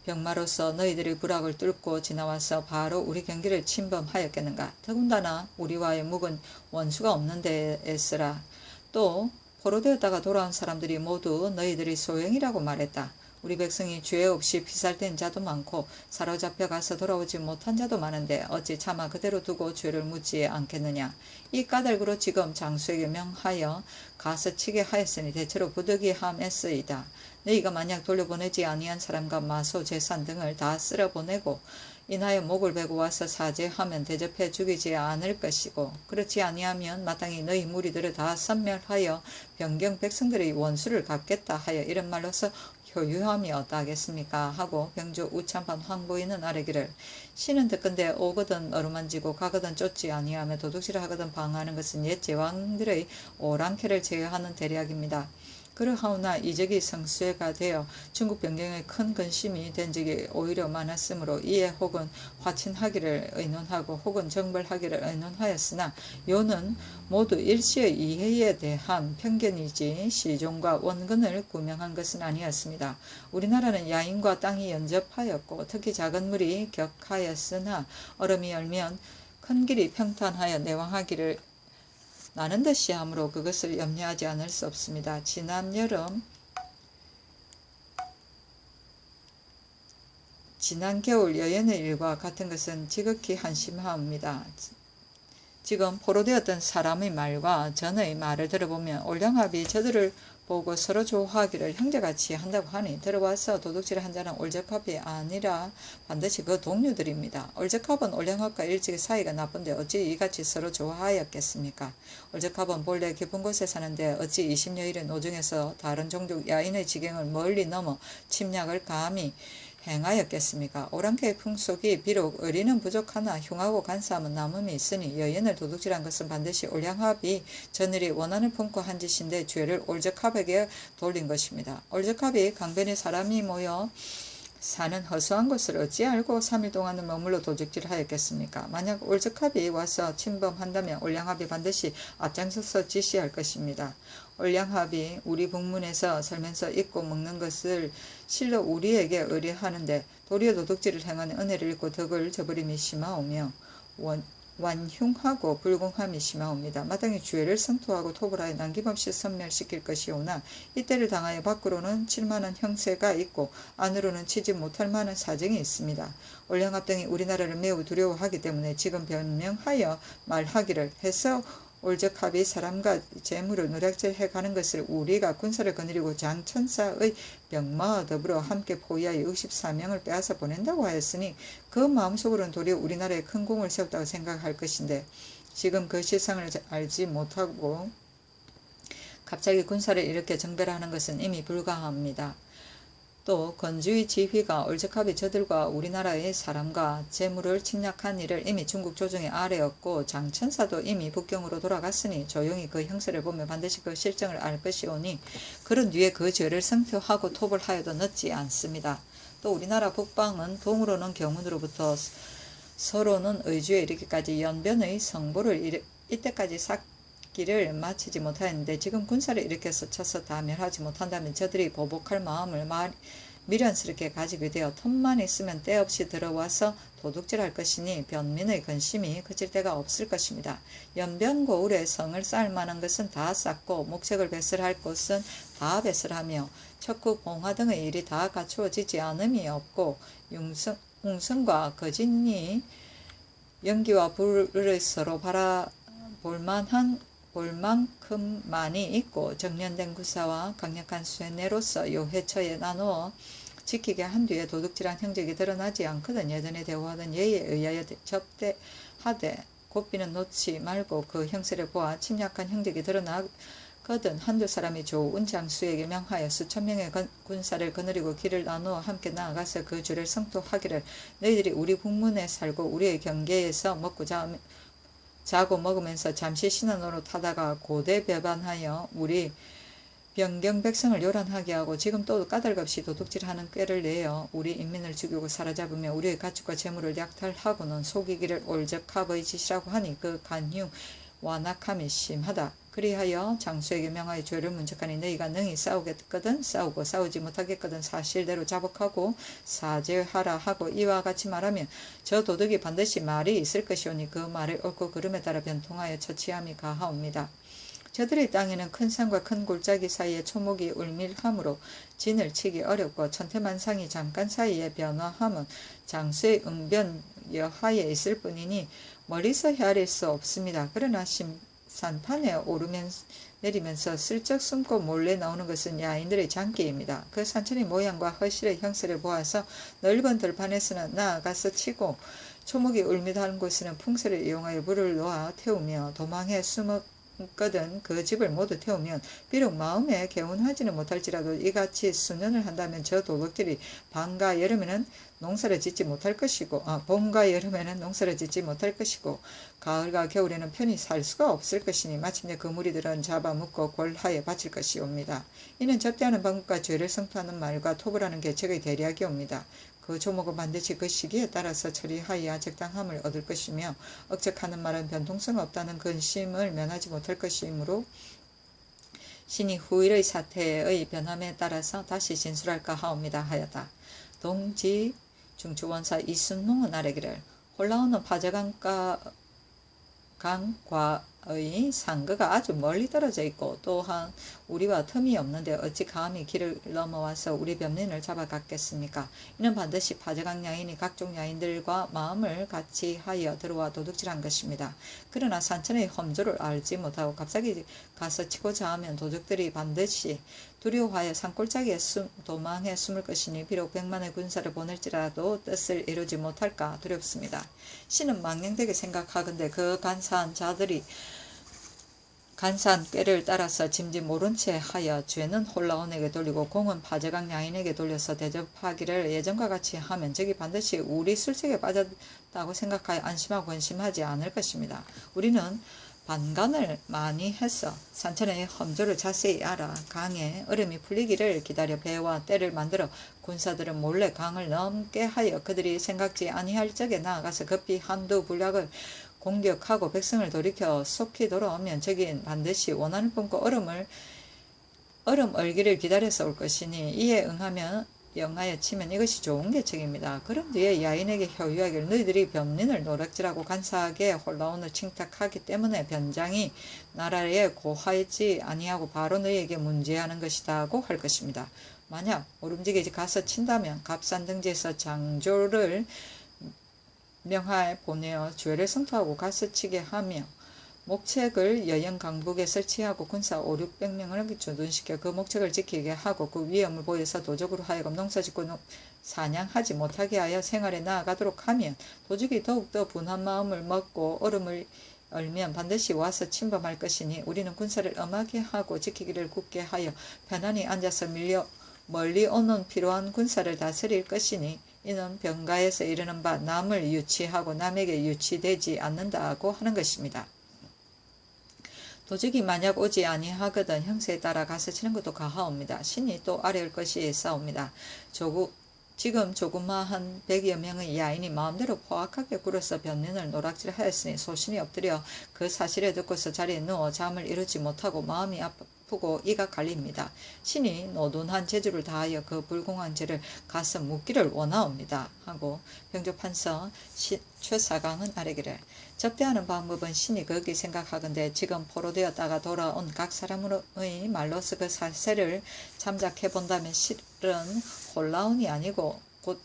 병마로서 너희들의 부락을 뚫고 지나와서 바로 우리 경계를 침범하였겠는가. 더군다나 우리와의 묵은 원수가 없는 데에서라. 또 포로되었다가 돌아온 사람들이 모두 너희들의 소행이라고 말했다. 우리 백성이 죄 없이 피살된 자도 많고 사로잡혀 가서 돌아오지 못한 자도 많은데 어찌 차마 그대로 두고 죄를 묻지 않겠느냐. 이 까닭으로 지금 장수에게 명하여 가서 치게 하였으니 대체로 부득이함에서이다. 너희가 만약 돌려보내지 아니한 사람과 마소 재산 등을 다 쓸어보내고 인하여 목을 베고 와서 사죄하면 대접해 죽이지 않을 것이고 그렇지 아니하면 마땅히 너희 무리들을 다 섬멸하여 변경 백성들의 원수를 갚겠다 하여 이런 말로서 효유함이 어떠하겠습니까? 하고 병조 우참판 황보이는 아뢰기를 신은 듣건대 오거든 어루만지고 가거든 쫓지 아니하며 도둑질을 하거든 방하는 것은 옛 제왕들의 오랑캐를 제어하는 대략입니다. 그러하오나 이적이 성수해가 되어 중국 변경에 큰 근심이 된 적이 오히려 많았으므로 이에 혹은 화친하기를 의논하고 혹은 정벌하기를 의논하였으나 요는 모두 일시의 이해에 대한 편견이지 시종과 원근을 구명한 것은 아니었습니다. 우리나라는 야인과 땅이 연접하였고 특히 작은 물이 격하였으나 얼음이 얼면 큰 길이 평탄하여 내왕하기를 나는 듯이 하므로 그것을 염려하지 않을 수 없습니다. 지난 겨울 여연의 일과 같은 것은 지극히 한심하옵니다. 지금 포로되었던 사람의 말과 전의 말을 들어보면 올량합이 저들을 보고 서로 좋아하기를 형제같이 한다고 하니 들어와서 도둑질을 한 자는 올적합이 아니라 반드시 그 동료들입니다. 올적합은 올량합과 일찍 사이가 나쁜데 어찌 이같이 서로 좋아하였겠습니까? 올적합은 본래 깊은 곳에 사는데 어찌 20여일의 노정에서 다른 종족 야인의 지경을 멀리 넘어 침략을 감히 행하였겠습니까? 오랑캐의 풍속이 비록 의리는 부족하나 흉하고 간사함은 남음이 있으니 여인을 도둑질한 것은 반드시 올량합이 전일이 원한을 품고 한 짓인데 죄를 올적합에게 돌린 것입니다. 올적합이 강변에 사람이 모여 사는 허수한 곳을 어찌 알고 3일 동안을 머물러 도둑질을 하였겠습니까? 만약 올적합이 와서 침범한다면 올량합이 반드시 앞장서서 지시할 것입니다. 올량합이 우리 북문에서 살면서 잊고 먹는 것을 실로 우리에게 의뢰하는데 도리어 도둑질을 행하는 은혜를 잃고 덕을 저버림이 심하오며 완흉하고 불공함이 심하옵니다. 마땅히 죄를 성토하고 토벌하여 남김없이 섬멸시킬 것이오나 이때를 당하여 밖으로는 칠만한 형세가 있고 안으로는 치지 못할 만한 사정이 있습니다. 올량합 등이 우리나라를 매우 두려워하기 때문에 지금 변명하여 말하기를 해서 올적합이 사람과 재물을 노략질해 가는 것을 우리가 군사를 거느리고 장천사의 병마와 더불어 함께 포위하여 64명을 빼앗아 보낸다고 하였으니 그 마음속으로는 도리어 우리나라에 큰 공을 세웠다고 생각할 것인데 지금 그 실상을 알지 못하고 갑자기 군사를 이렇게 정벌하는 것은 이미 불가합니다. 또 건주의 지휘가 얼적합이 저들과 우리나라의 사람과 재물을 침략한 일을 이미 중국 조정의 아래였고 장천사도 이미 북경으로 돌아갔으니 조용히 그 형세를 보며 반드시 그 실정을 알 것이오니 그런 뒤에 그 죄를 성토하고 톱을 하여도 늦지 않습니다. 또 우리나라 북방은 동으로는 경운으로부터 서로는 의주에 이르기까지 연변의 성보를 이때까지 쌓기를 마치지 못하였는데 지금 군사를 일으켜서 쳐서 다 멸하지 못한다면 저들이 보복할 마음을 미련스럽게 가지게 되어 틈만 있으면 때없이 들어와서 도둑질할 것이니 변민의 근심이 그칠 데가 없을 것입니다. 연변고을에 성을 쌓을 만한 것은 다 쌓고 목색을 배설할 곳은 다 배설하며 척후 봉화 등의 일이 다 갖추어지지 않음이 없고 웅성과 거진이 연기와 불을 서로 볼 만큼만이 있고 정련된 구사와 강력한 쇠뇌로서 요회처에 나누어 지키게 한 뒤에 도둑질한 형적이 드러나지 않거든 예전에 대우하던 예에 의하여 접대하되 곱비는 놓지 말고 그 형세를 보아 침략한 형적이 드러나거든 한두 사람이 좋은 장수에게 명하여 수천 명의 군사를 거느리고 길을 나누어 함께 나아가서 그 주를 성토하기를 너희들이 우리 북문에 살고 우리의 경계에서 먹고 자고 먹으면서 잠시 신은 노릇하다가 고대 배반하여 우리 변경 백성을 요란하게 하고 지금 또 까닭없이 도둑질하는 꾀를 내어 우리 인민을 죽이고 사로잡으며 우리의 가축과 재물을 약탈하고는 속이기를 올적합의 짓이라고 하니 그 간휴 완악함이 심하다. 그리하여 장수에게 명하여 죄를 문책하니 너희가 능히 싸우겠거든 싸우고 싸우지 못하겠거든 사실대로 자복하고 사죄하라 하고 이와 같이 말하면 저 도둑이 반드시 말이 있을 것이오니 그 말을 옳고 그름에 따라 변통하여 처치함이 가하옵니다. 저들의 땅에는 큰 산과 큰 골짜기 사이에 초목이 울밀하므로 진을 치기 어렵고 천태만상이 잠깐 사이에 변화함은 장수의 응변 여하에 있을 뿐이니 멀리서 헤아릴 수 없습니다. 그러나 산판에 내리면서 슬쩍 숨고 몰래 나오는 것은 야인들의 장기입니다. 그 산천의 모양과 허실의 형세를 보아서 넓은 들판에서는 나아가서 치고 초목이 울밀한 곳에는 풍세를 이용하여 물을 놓아 태우며 도망해 숨었거든 그 집을 모두 태우면 비록 마음에 개운하지는 못할지라도 이같이 수년을 한다면 저 도둑들이 봄과 여름에는 농사를 짓지 못할 것이고 가을과 겨울에는 편히 살 수가 없을 것이니 마침내 그 무리들은 잡아먹고 골하에 바칠 것이옵니다. 이는 접대하는 방법과 죄를 성토하는 말과 토벌하는 계책의 대략이옵니다. 그 조목은 반드시 그 시기에 따라서 처리하여야 적당함을 얻을 것이며 억적하는 말은 변동성 없다는 근심을 면하지 못할 것이므로 신이 후일의 사태의 변함에 따라서 다시 진술할까 하옵니다 하였다. 동지 중추원사 이순농은 아뢰기를 홀라오는 파저강과의 상거가 아주 멀리 떨어져 있고 또한 우리와 틈이 없는데 어찌 감히 길을 넘어와서 우리 변민을 잡아갔겠습니까? 이는 반드시 파저강 야인이 각종 야인들과 마음을 같이 하여 들어와 도둑질한 것입니다. 그러나 산천의 험조를 알지 못하고 갑자기 가서 치고자 하면 도둑들이 반드시 두려워하여 산골짜기에 도망해 숨을 것이니 비록 100만의 군사를 보낼지라도 뜻을 이루지 못할까 두렵습니다. 신은 망령되게 생각하건대 그 간사한 자들이 간사한 꾀를 따라서 짐짓 모른 채 하여 죄는 홀라온에게 돌리고 공은 파저강 야인에게 돌려서 대접하기를 예전과 같이 하면 적이 반드시 우리 술책에 빠졌다고 생각하여 안심하고 근심하지 않을 것입니다. 우리는 반간을 많이 해서 산천의 험조를 자세히 알아 강에 얼음이 풀리기를 기다려 배와 떼를 만들어 군사들은 몰래 강을 넘게 하여 그들이 생각지 아니할 적에 나아가서 급히 한두 군락을 공격하고 백성을 돌이켜 속히 돌아오면 적인 반드시 원한을 품고 얼음 얼기를 기다려서 올 것이니 이에 응하면 영하여 치면 이것이 좋은 계책입니다. 그런 뒤에 야인에게 효유하기를 너희들이 변민을 노략질하고 간사하게 홀라온을 칭탁하기 때문에 변장이 나라에 고하지 아니하고 바로 너희에게 문제하는 것이다 하고 할 것입니다. 만약 오름지게 가서 친다면 갑산 등지에서 장조를 명하에 보내어 죄를 성토하고 가서 치게 하며 목책을 여영 강북에 설치하고 군사 5,600명을 주둔시켜 그 목책을 지키게 하고 그 위험을 보여서 도적으로 하여금 농사짓고 사냥하지 못하게 하여 생활에 나아가도록 하면 도적이 더욱더 분한 마음을 먹고 얼음을 얼면 반드시 와서 침범할 것이니 우리는 군사를 엄하게 하고 지키기를 굳게 하여 편안히 앉아서 멀리 오는 필요한 군사를 다스릴 것이니 이는 병가에서 이르는 바 남을 유치하고 남에게 유치되지 않는다고 하는 것입니다. 도적이 만약 오지 아니하거든 형세에 따라 가서 치는 것도 가하옵니다. 신이 또 아뢰올 것이 싸웁니다. 지금 조그마한 100여 명의 야인이 마음대로 포악하게 굴어서 변론을 노락질하였으니 소신이 엎드려 그 사실을 듣고서 자리에 누워 잠을 이루지 못하고 마음이 아프고 이가 갈립니다. 신이 노돈한 재주를 다하여 그 불공한 죄를 가서 묻기를 원하옵니다. 하고 병조판서 최사강은 아뢰기를 접대하는 방법은 신이 거기 생각하건대 지금 포로되었다가 돌아온 각 사람의 말로서 그 사세를 참작해 본다면 실은 홀라운이 아니고 곧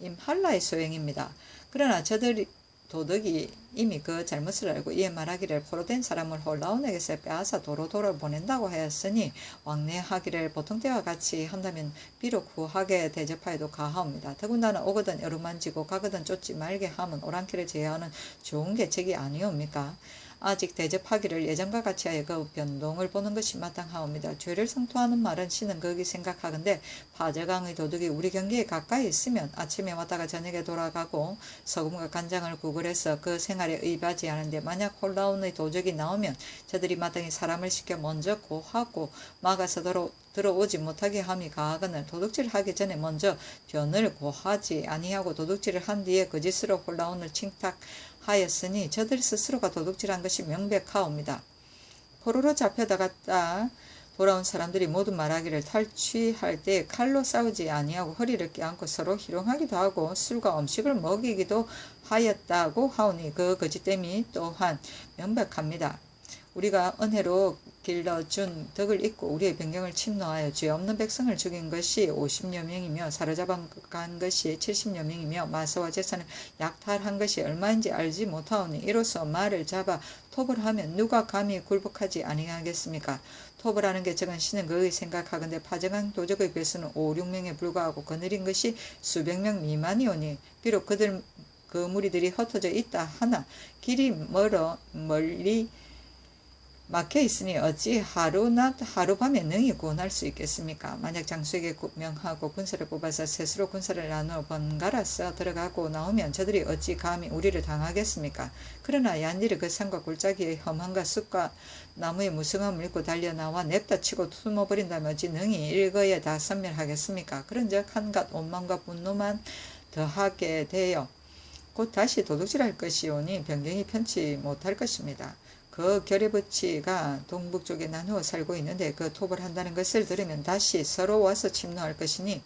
임할라의 소행입니다. 그러나 저들이 도덕이 이미 그 잘못을 알고 이에 말하기를 포로된 사람을 홀라운에게서 빼앗아 도로도로 보낸다고 하였으니 왕래하기를 보통 때와 같이 한다면 비록 후하게 대접하여도 가하옵니다. 더군다나 오거든 어루만지고 가거든 쫓지 말게 함은 오랑캐를 제어하는 좋은 계책이 아니옵니까? 아직 대접하기를 예전과 같이 하여 그 변동을 보는 것이 마땅하옵니다. 죄를 성토하는 말은 신은 거기 생각하건대 파저강의 도둑이 우리 경계에 가까이 있으면 아침에 왔다가 저녁에 돌아가고 소금과 간장을 구걸해서 그 생활에 의지하지 않은데 만약 홀라운의 도적이 나오면 저들이 마땅히 사람을 시켜 먼저 고하고 막아서 들어오지 못하게 함이 가하거늘 도둑질을 하기 전에 먼저 변을 고하지 아니하고 도둑질을 한 뒤에 거짓으로 홀라운을 칭탁하였으니 저들 스스로가 도둑질한 것이 명백하옵니다. 포로로 잡혀다갔다 돌아온 사람들이 모두 말하기를 탈취할 때 칼로 싸우지 아니하고 허리를 껴안고 서로 희롱하기도 하고 술과 음식을 먹이기도 하였다고 하오니 그 거짓됨이 또한 명백합니다. 우리가 은혜로 길러준 덕을 잊고 우리의 변경을 침노하여 죄 없는 백성을 죽인 것이 50여 명이며 사로잡아간 것이 70여 명이며 마소와 재산을 약탈한 것이 얼마인지 알지 못하오니 이로써 말을 잡아 톱을 하면 누가 감히 굴복하지 아니하겠습니까? 톱을 하는 게 적은 신은 그의 생각하건대 파정한 도적의 배수는 5, 6명에 불과하고 거느린 것이 수백 명 미만이오니 비록 그 무리들이 흩어져 있다 하나 길이 멀리 막혀 있으니 어찌 하루낮 하루밤에 능히 구원할 수 있겠습니까? 만약 장수에게 명하고 군사를 뽑아서 셋으로 군사를 나누어 번갈아서 들어가고 나오면 저들이 어찌 감히 우리를 당하겠습니까? 그러나 얀디르 그 산과 골짜기의 험한과 숲과 나무의 무성함을 입고 달려나와 냅다 치고 숨어버린다면 어찌 능히 일거에 다 섬멸하겠습니까? 그런즉 한갓 원망과 분노만 더하게 되어 곧 다시 도둑질할 것이오니 변경이 편치 못할 것입니다. 그 결의부치가 동북쪽에 나누어 살고 있는데 그 톱을 한다는 것을 들으면 다시 서로 와서 침노할 것이니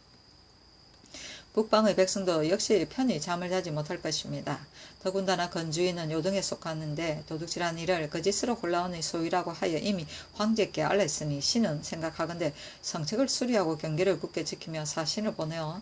북방의 백성도 역시 편히 잠을 자지 못할 것입니다. 더군다나 건주인은 요동에 속하는데 도둑질한 일을 거짓으로 홀라운의 소유라고 하여 이미 황제께 알렸으니 신은 생각하건대 성책을 수리하고 경계를 굳게 지키며 사신을 보내어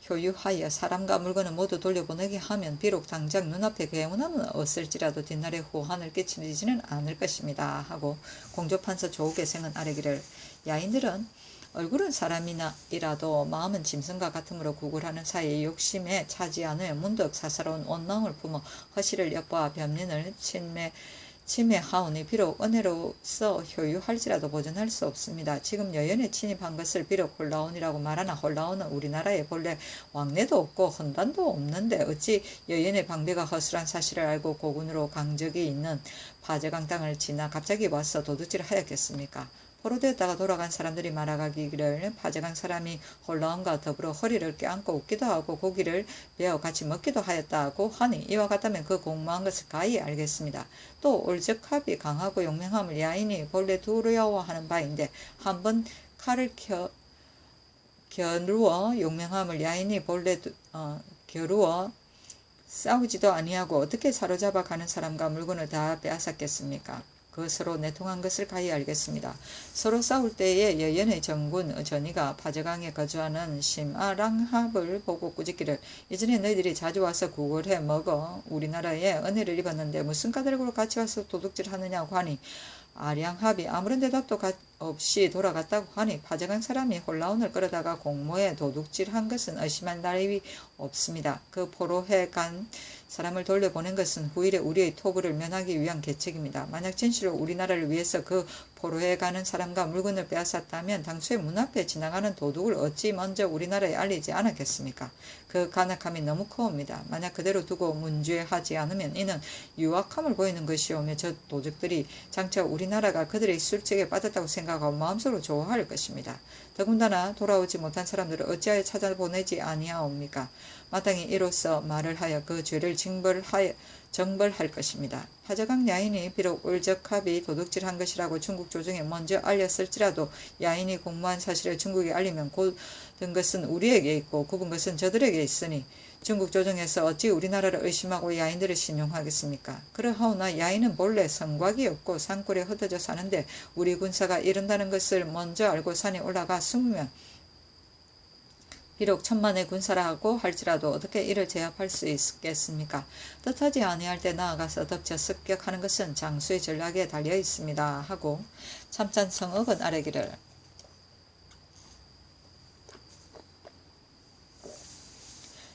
효유하여 사람과 물건을 모두 돌려보내게 하면 비록 당장 눈앞에 괴문함은 없을지라도 뒷날에 호한을 끼치지는 않을 것입니다. 하고 공조판서 조계생은 아뢰기를 야인들은 얼굴은 사람이라도 마음은 짐승과 같으므로 구걸하는 사이에 욕심에 차지 않으며 문득 사사로운 원망을 품어 허시를 엿보아 변민을 침해하오니 비록 은혜로서 효유할지라도 보존할 수 없습니다. 지금 여연에 침입한 것을 비록 홀라운이라고 말하나 홀라운은 우리나라에 본래 왕래도 없고 헌단도 없는데 어찌 여연의 방비가 허술한 사실을 알고 고군으로 강적이 있는 파저강 땅을 지나 갑자기 와서 도둑질을 하였겠습니까? 포로되었다가 돌아간 사람들이 말하기를 파저강 사람이 홀라운과 더불어 허리를 껴안고 웃기도 하고 고기를 베어 같이 먹기도 하였다고 하니 이와 같다면 그 공모한 것을 가히 알겠습니다. 또 올적합이 강하고 용맹함을 야인이 본래 두려워하는 바인데 한번 칼을 겨루어 용맹함을 야인이 본래 겨루어 싸우지도 아니하고 어떻게 사로잡아 가는 사람과 물건을 다 빼앗았겠습니까? 그 서로 내통한 것을 가히 알겠습니다. 서로 싸울 때에 여연의 정군 전이가 파저강에 거주하는 심아랑합을 보고 꾸짖기를 이전에 너희들이 자주 와서 구걸해 먹어 우리나라에 은혜를 입었는데 무슨 까닭으로 같이 와서 도둑질하느냐고 하니 아량합이 아무런 대답도 없이 돌아갔다고 하니 파저강 사람이 홀라운을 끌어다가 공모에 도둑질한 것은 의심할 날이 없습니다. 그 포로해 간 사람을 돌려보낸 것은 후일에 우리의 토벌을 면하기 위한 계책입니다. 만약 진실로 우리나라를 위해서 그 포로해 가는 사람과 물건을 빼앗았다면 당초에 문 앞에 지나가는 도둑을 어찌 먼저 우리나라에 알리지 않았겠습니까? 그 간악함이 너무 커옵니다. 만약 그대로 두고 문죄하지 않으면 이는 유악함을 보이는 것이오며 저 도둑들이 장차 우리나라가 그들의 술책에 빠졌다고 생각하고 마음속으로 좋아할 것입니다. 더군다나 돌아오지 못한 사람들을 어찌하여 찾아보내지 아니하옵니까? 마땅히 이로써 말을 하여 그 죄를 정벌할 것입니다. 파저강 야인이 비록 울적합이 도둑질한 것이라고 중국 조정에 먼저 알렸을지라도 야인이 공모한 사실을 중국에 알리면 고든 것은 우리에게 있고 굽은 것은 저들에게 있으니 중국 조정에서 어찌 우리나라를 의심하고 야인들을 신용하겠습니까? 그러하오나 야인은 본래 성곽이 없고 산골에 흩어져 사는데 우리 군사가 이른다는 것을 먼저 알고 산에 올라가 숨으면 비록 천만의 군사라고 할지라도 어떻게 이를 제압할 수 있겠습니까? 뜻하지 아니할 때 나아가서 덮쳐 습격하는 것은 장수의 전략에 달려 있습니다. 하고 참찬성억은 아래기를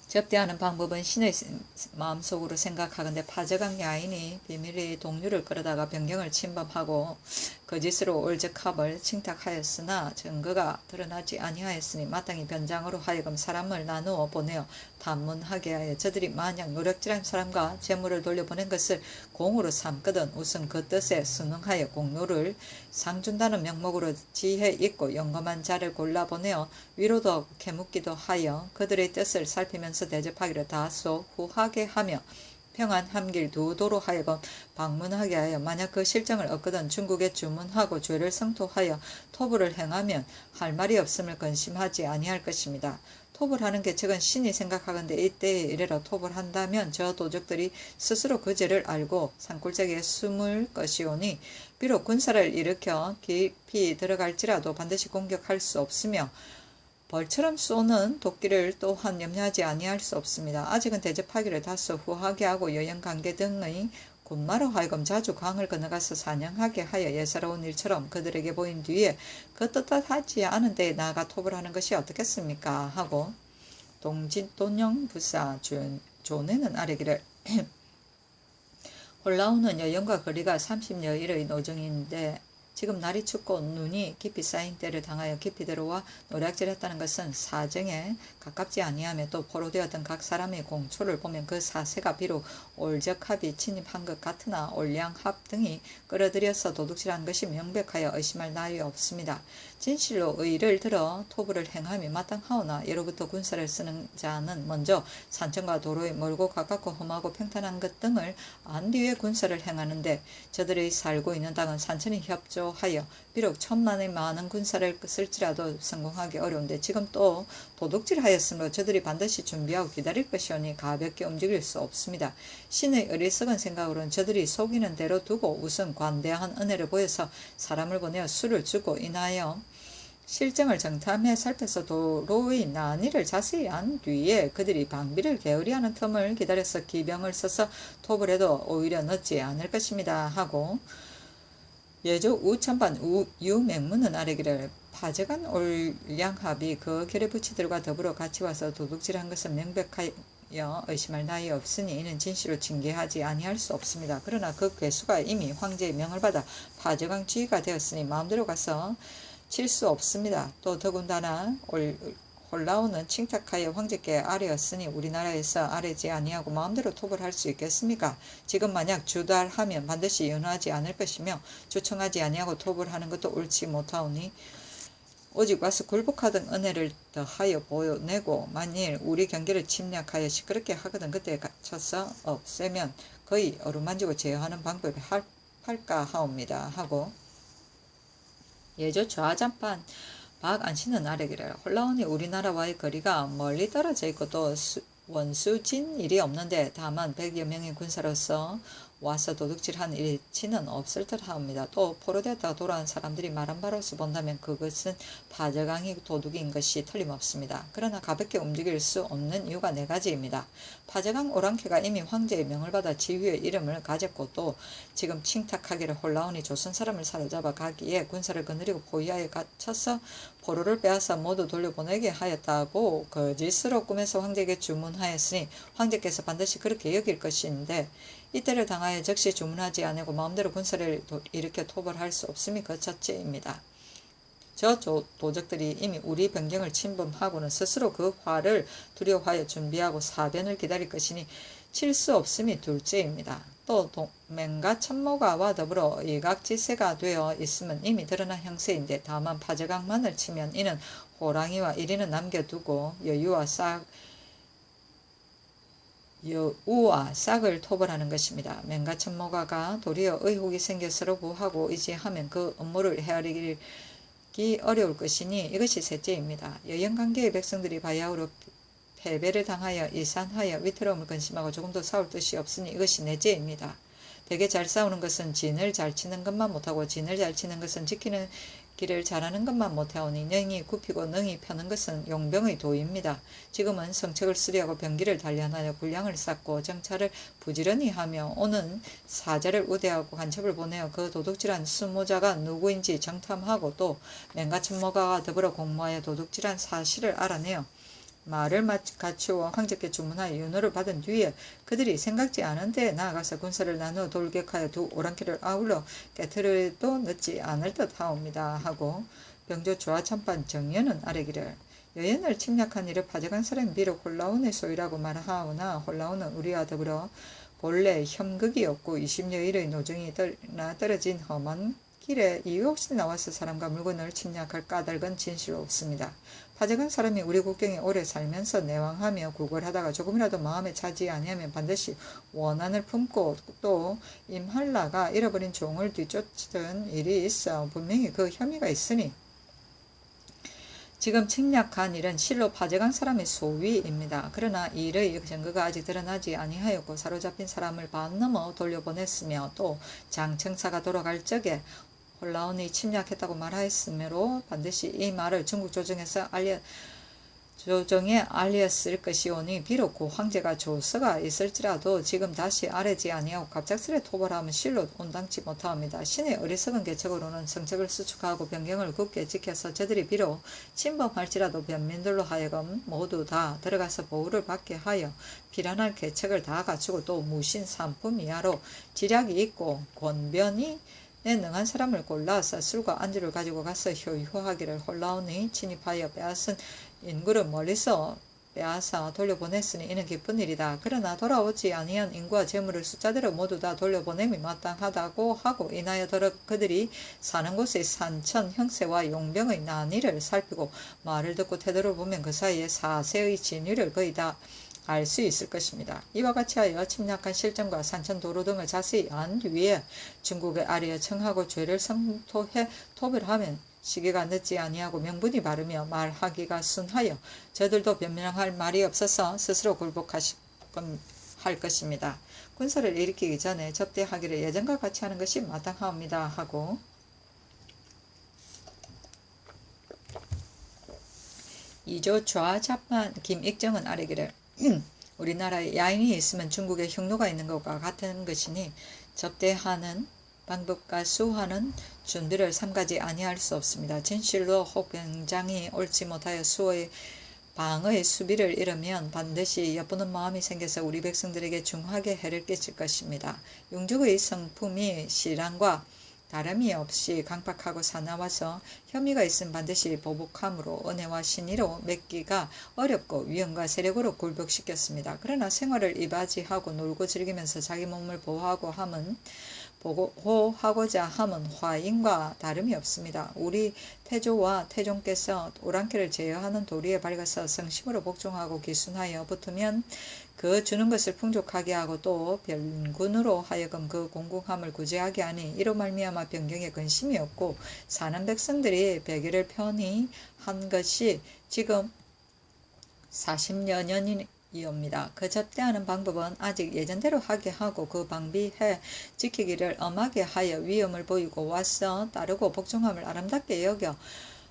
접대하는 방법은 신의 마음속으로 생각하건대 파저강 야인이 비밀리 동료를 끌어다가 변경을 침범하고 거짓으로 올적합을 칭탁하였으나 증거가 드러나지 아니하였으니 마땅히 변장으로 하여금 사람을 나누어 보내어 단문하게 하여 저들이 만약 노력질한 사람과 재물을 돌려보낸 것을 공으로 삼거든 우선 그 뜻에 순응하여 공로를 상준다는 명목으로 지혜 있고 영검한 자를 골라보내어 위로도 하고 캐묻기도 하여 그들의 뜻을 살피면서 대접하기를 다소 후하게 하며 평안 함길 두 도로 하여금 방문하게 하여 만약 그 실정을 얻거든 중국에 주문하고 죄를 성토하여 토벌을 행하면 할 말이 없음을 근심하지 아니할 것입니다. 토벌하는 계책은 신이 생각하건대 이때에 이르러 토벌한다면 저 도적들이 스스로 그 죄를 알고 산골짜기에 숨을 것이오니 비록 군사를 일으켜 깊이 들어갈지라도 반드시 공격할 수 없으며 벌처럼 쏘는 도끼를 또한 염려하지 아니할 수 없습니다. 아직은 대접하기를 다소 후하게 하고 여행관계 등의 군마로 하여금 자주 강을 건너가서 사냥하게 하여 예사로운 일처럼 그들에게 보인 뒤에 그 뜻하지 않은 데에 나아가 토벌하는 것이 어떻겠습니까? 하고 동진돈영 부사 조내는 아래기를 올라오는 여행과 거리가 30여일의 노정인데 지금 날이 춥고 눈이 깊이 쌓인 때를 당하여 깊이 들어와 노략질했다는 것은 사정에 가깝지 아니하며 또 포로되었던 각 사람의 공초를 보면 그 사세가 비록 올적합이 침입한 것 같으나 올량합 등이 끌어들여서 도둑질한 것이 명백하여 의심할 나위 없습니다. 진실로 의를 들어 토벌을 행함이 마땅하오나 예로부터 군사를 쓰는 자는 먼저 산천과 도로에 멀고 가깝고 험하고 평탄한 것 등을 안 뒤에 군사를 행하는데 저들의 살고 있는 땅은 산천이 협조하여 비록 천만의 많은 군사를 쓸지라도 성공하기 어려운데 지금 또 도둑질하였으므로 저들이 반드시 준비하고 기다릴 것이오니 가볍게 움직일 수 없습니다. 신의 어리석은 생각으로는 저들이 속이는 대로 두고 우선 관대한 은혜를 보여서 사람을 보내어 술을 주고 인하여 실정을 정탐해 살펴서 도로의 난이를 자세히 안 뒤에 그들이 방비를 게으리하는 틈을 기다려서 기병을 써서 토벌해도 오히려 늦지 않을 것입니다. 하고 예조 우천반 유맹문은 아래기를 파저간 올량합이 그 결의 부치들과 더불어 같이 와서 도둑질한 것은 명백하여 의심할 나위 없으니 이는 진실로 징계하지 아니할 수 없습니다. 그러나 그 괴수가 이미 황제의 명을 받아 파저강 지휘가 되었으니 마음대로 가서 칠 수 없습니다. 또 더군다나 올라오는 칭탁하여 황제께 아래였으니 우리나라에서 아래지 아니하고 마음대로 토벌할 수 있겠습니까? 지금 만약 주달하면 반드시 연호하지 않을 것이며 주청하지 아니하고 토벌하는 것도 옳지 못하오니 오직 와서 굴복하던 은혜를 더하여 보내고 만일 우리 경계를 침략하여 시끄럽게 하거든 그때 갇혀서 없애면 거의 어루만지고 제어하는 방법이 할까 하옵니다. 하고 예조 좌잔판 박안씨는 아래기를 올라오니 우리나라와의 거리가 멀리 떨어져 있고 또 원수진 일이 없는데 다만 100여 명의 군사로서 와서 도둑질한 일치는 없을 듯합니다. 또 포로되었다가 돌아온 사람들이 말한 바로서 본다면 그것은 파저강이 도둑인 것이 틀림없습니다. 그러나 가볍게 움직일 수 없는 이유가 네 가지입니다. 파저강 오랑캐가 이미 황제의 명을 받아 지휘의 이름을 가졌고 또 지금 칭탁하기를 홀라운이 조선 사람을 사로잡아 가기에 군사를 거느리고 포위하에 갇혀서 포로를 빼앗아 모두 돌려보내게 하였다고 거짓으로 꿈에서 황제에게 주문하였으니 황제께서 반드시 그렇게 여길 것인데 이때를 당하여 즉시 주문하지 아니고 마음대로 군사를 일으켜 토벌할 수 없음이 그 첫째입니다. 저 도적들이 이미 우리 변경을 침범하고는 스스로 그 화를 두려워하여 준비하고 사변을 기다릴 것이니 칠 수 없음이 둘째입니다. 또 맹과 천모가와 더불어 일각지세가 되어 있으면 이미 드러난 형세인데 다만 파저강만을 치면 이는 호랑이와 1인은 남겨두고 여우와 싹을 토벌하는 것입니다. 맹과 천모가가 도리어 의혹이 생겨 서로 보하고 의지하면 그 업무를 헤아리기 어려울 것이니 이것이 셋째입니다. 여연관계의 백성들이 바야흐로 패배를 당하여 일산하여 위태로움을 근심하고 조금도 싸울 뜻이 없으니 이것이 넷째입니다. 되게 잘 싸우는 것은 진을 잘 치는 것만 못하고 진을 잘 치는 것은 지키는 길을 잘하는 것만 못하오니 능이 굽히고 능이 펴는 것은 용병의 도입니다. 지금은 성책을 수리하고 병기를 단련하여 군량을 쌓고 정찰을 부지런히 하며 오는 사자를 우대하고 간첩을 보내어 그 도둑질한 수모자가 누구인지 정탐하고 또 맹과 천모가와 더불어 공모하여 도둑질한 사실을 알아내어 말을 갖추어 황제께 주문하여 윤호를 받은 뒤에 그들이 생각지 않은 데에 나아가서 군사를 나누어 돌격하여 두 오랑캐를 아울러 깨트려도 늦지 않을 듯하옵니다 하고 병조 조화참판 정연은 아래기를 여연을 침략한 이를 파져간 사람이 비록 홀라운의 소유라고 말하오나 홀라운은 우리와 더불어 본래 협극이었고 20여일의 노정이 떨어진 험한 길에 이유 없이 나와서 사람과 물건을 침략할 까닭은 진실 없습니다. 파저간 사람이 우리 국경에 오래 살면서 내왕하며 구걸하다가 조금이라도 마음에 차지 아니하면 반드시 원한을 품고 또 임할라가 잃어버린 종을 뒤쫓던 일이 있어 분명히 그 혐의가 있으니 지금 침략한 일은 실로 파저간 사람의 소위입니다. 그러나 이 일의 증거가 아직 드러나지 아니하였고 사로잡힌 사람을 반 넘어 돌려보냈으며 또 장청사가 돌아갈 적에 홀라운이 침략했다고 말하였으므로 반드시 이 말을 중국 조정에 알렸을 것이오니 비록 고 황제가 조서가 있을지라도 지금 다시 아뢰지 아니하고 갑작스레 토벌하면 실로 온당치 못하옵니다. 신의 어리석은 계책으로는 성책을 수축하고 변경을 굳게 지켜서 저들이 비록 침범할지라도 변민들로 하여금 모두 다 들어가서 보호를 받게 하여 비난할 계책을 다 갖추고 또 무신 삼품 이하로 지략이 있고 권변이 능한 사람을 골라서 술과 안주를 가지고 가서 효유하기를 홀라운이 침입하여 빼앗은 인구를 멀리서 빼앗아 돌려보냈으니 이는 기쁜 일이다. 그러나 돌아오지 아니한 인구와 재물을 숫자대로 모두 다 돌려보냄이 마땅하다고 하고 인하여 그들이 사는 곳의 산천 형세와 용병의 난이를 살피고 말을 듣고 태도를 보면 그 사이에 사세의 진위를 거의 다 알 수 있을 것입니다. 이와 같이 하여 침략한 실정과 산천 도로 등을 자세히 안 뒤에 중국에 아뢰어 청하고 죄를 성토해 토벌하면 시기가 늦지 아니하고 명분이 바르며 말하기가 순하여 저들도 변명할 말이 없어서 스스로 굴복할 것입니다. 군사를 일으키기 전에 접대하기를 예전과 같이 하는 것이 마땅하옵니다 하고 이조 좌잡만 김익정은 아뢰기를 우리나라에 야인이 있으면 중국에 흉노가 있는 것과 같은 것이니 접대하는 방법과 수하는 준비를 삼가지 아니할 수 없습니다. 진실로 혹 병장이 옳지 못하여 수의 방의 수비를 잃으면 반드시 엿보는 마음이 생겨서 우리 백성들에게 중하게 해를 끼칠 것입니다. 용죽의 성품이 신랑과 다름이 없이 강팍하고 사나워서 혐의가 있으면 반드시 보복함으로 은혜와 신의로 맺기가 어렵고 위험과 세력으로 굴복시켰습니다. 그러나 생활을 이바지하고 놀고 즐기면서 자기 몸을 보호하고자 함은 화인과 다름이 없습니다. 우리 태조와 태종께서 오랑캐를 제어하는 도리에 밝아서 성심으로 복종하고 기순하여 붙으면 그 주는 것을 풍족하게 하고 또 변군으로 하여금 그 공공함을 구제하게 하니 이로 말미암아 변경에 근심이 없고 사는 백성들이 백일을 편히 한 것이 지금 40여 년이 이옵니다. 그 접대하는 방법은 아직 예전대로 하게 하고 그 방비해 지키기를 엄하게 하여 위험을 보이고 와서 따르고 복종함을 아름답게 여겨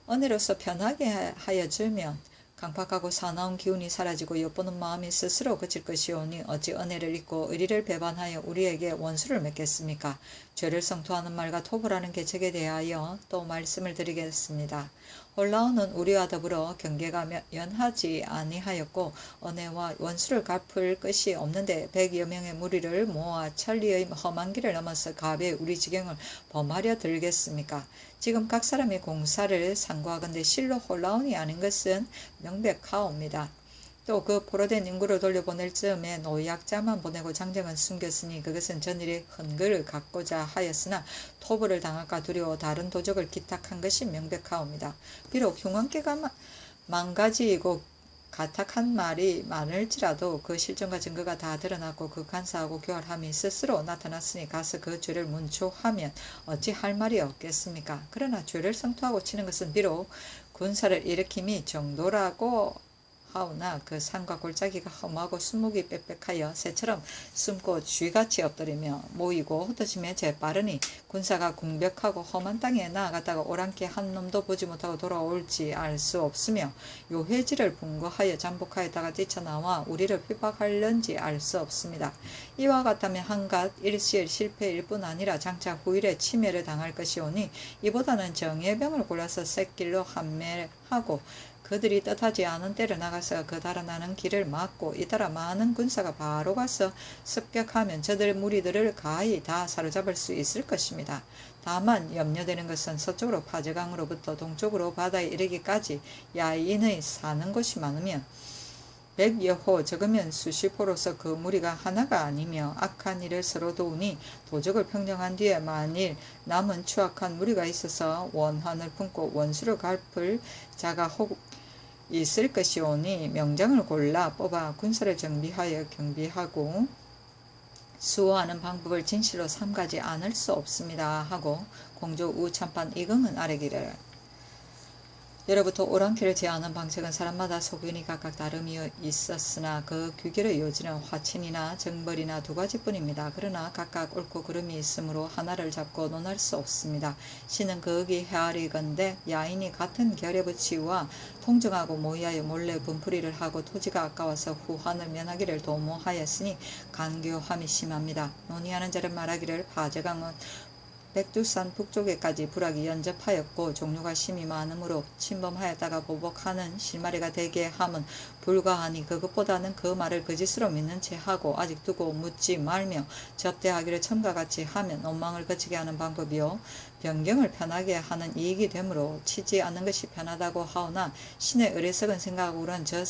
은혜로서 편하게 하여 주면 강팍하고 사나운 기운이 사라지고 엿보는 마음이 스스로 그칠 것이오니 어찌 은혜를 잊고 의리를 배반하여 우리에게 원수를 맺겠습니까? 죄를 성토하는 말과 토벌하는 계책에 대하여 또 말씀을 드리겠습니다. 홀라오는 우리와 더불어 경계가 연하지 아니하였고 은혜와 원수를 갚을 것이 없는데 100여 명의 무리를 모아 천리의 험한 길을 넘어서 갑에 우리 지경을 범하려 들겠습니까? 지금 각 사람이 공사를 상고하건대 실로 홀라온이 아닌 것은 명백하옵니다. 또 그 포로된 인구를 돌려보낼 즈음에 노약자만 보내고 장정은 숨겼으니 그것은 전일의 흔글을 갖고자 하였으나 토벌을 당할까 두려워 다른 도적을 기탁한 것이 명백하옵니다. 비록 흉악계가 망가지고 가탁한 말이 많을지라도 그 실정과 증거가 다 드러났고 그 간사하고 교활함이 스스로 나타났으니 가서 그 죄를 문초하면 어찌 할 말이 없겠습니까? 그러나 죄를 성토하고 치는 것은 비록 군사를 일으킴이 정도라고 하오나 그 산과 골짜기가 험하고 수목이 빽빽하여 새처럼 숨고 쥐같이 엎드리며 모이고 흩어짐에 재빠르니 군사가 궁벽하고 험한 땅에 나아갔다가 오랑캐 한 놈도 보지 못하고 돌아올지 알 수 없으며 요회지를 분거하여 잠복하였다가 뛰쳐나와 우리를 핍박하려는지 알 수 없습니다. 이와 같다면 한갓 일시의 실패일 뿐 아니라 장차 후일에 침해를 당할 것이오니 이보다는 정예병을 골라서 쇳길로 함매하고 그들이 뜻하지 않은 때를 나가서 그 달아나는 길을 막고 잇따라 많은 군사가 바로 가서 습격하면 저들 무리들을 가히 다 사로잡을 수 있을 것입니다. 다만 염려되는 것은 서쪽으로 파저강으로부터 동쪽으로 바다에 이르기까지 야인의 사는 곳이 많으면 100여호 적으면 수십 호로서 그 무리가 하나가 아니며 악한 일을 서로 도우니 도적을 평정한 뒤에 만일 남은 추악한 무리가 있어서 원한을 품고 원수를 갚을 자가 혹 있을 것이오니 명장을 골라 뽑아 군사를 정비하여 경비하고 수호하는 방법을 진실로 삼가지 않을 수 없습니다 하고 공조 우참판 이긍은 아래기를 예로부터 오랑캐를 제하는 방책은 사람마다 소견이 각각 다름이 있었으나 그 규결의 요지는 화친이나 정벌이나 두 가지뿐입니다. 그러나 각각 옳고 그름이 있으므로 하나를 잡고 논할 수 없습니다. 신은 거기 헤아리건대 야인이 같은 결의 부치와 통정하고 모의하여 몰래 분풀이를 하고 토지가 아까워서 후환을 면하기를 도모하였으니 간교함이 심합니다. 논의하는 자를 말하기를 파저강은 백두산 북쪽에까지 불악이 연접하였고 종류가 심이 많으므로 침범하였다가 보복하는 실마리가 되게 함은 불가하니 그것보다는 그 말을 거짓으로 믿는 채 하고 아직 두고 묻지 말며 접대하기를 첨가 같이 하면 원망을 거치게 하는 방법이요 변경을 편하게 하는 이익이 되므로 치지 않는 것이 편하다고 하오나 신의 의례석은 생각으로는 저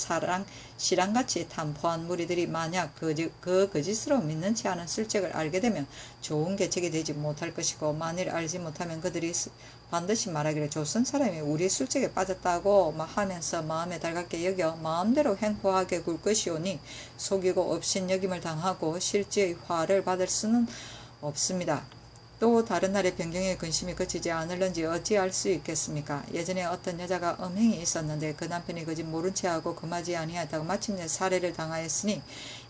시랑같이 탐포한 무리들이 만약 그 거짓으로 믿는 채 하는 술책을 알게 되면 좋은 계책이 되지 못할 것이고 만일 알지 못하면 그들이 반드시 말하기를 조선 사람이 우리 술책에 빠졌다고 하면서 마음에 달갑게 여겨 마음대로 행포하게 굴 것이오니 속이고 업신여김을 당하고 실지의 화를 받을 수는 없습니다. 또 다른 날에 변경의 근심이 그치지 않을는지 어찌할 수 있겠습니까? 예전에 어떤 여자가 음행이 있었는데 그 남편이 그 집 모른 채하고 금하지 아니하였다고 마침내 살해를 당하였으니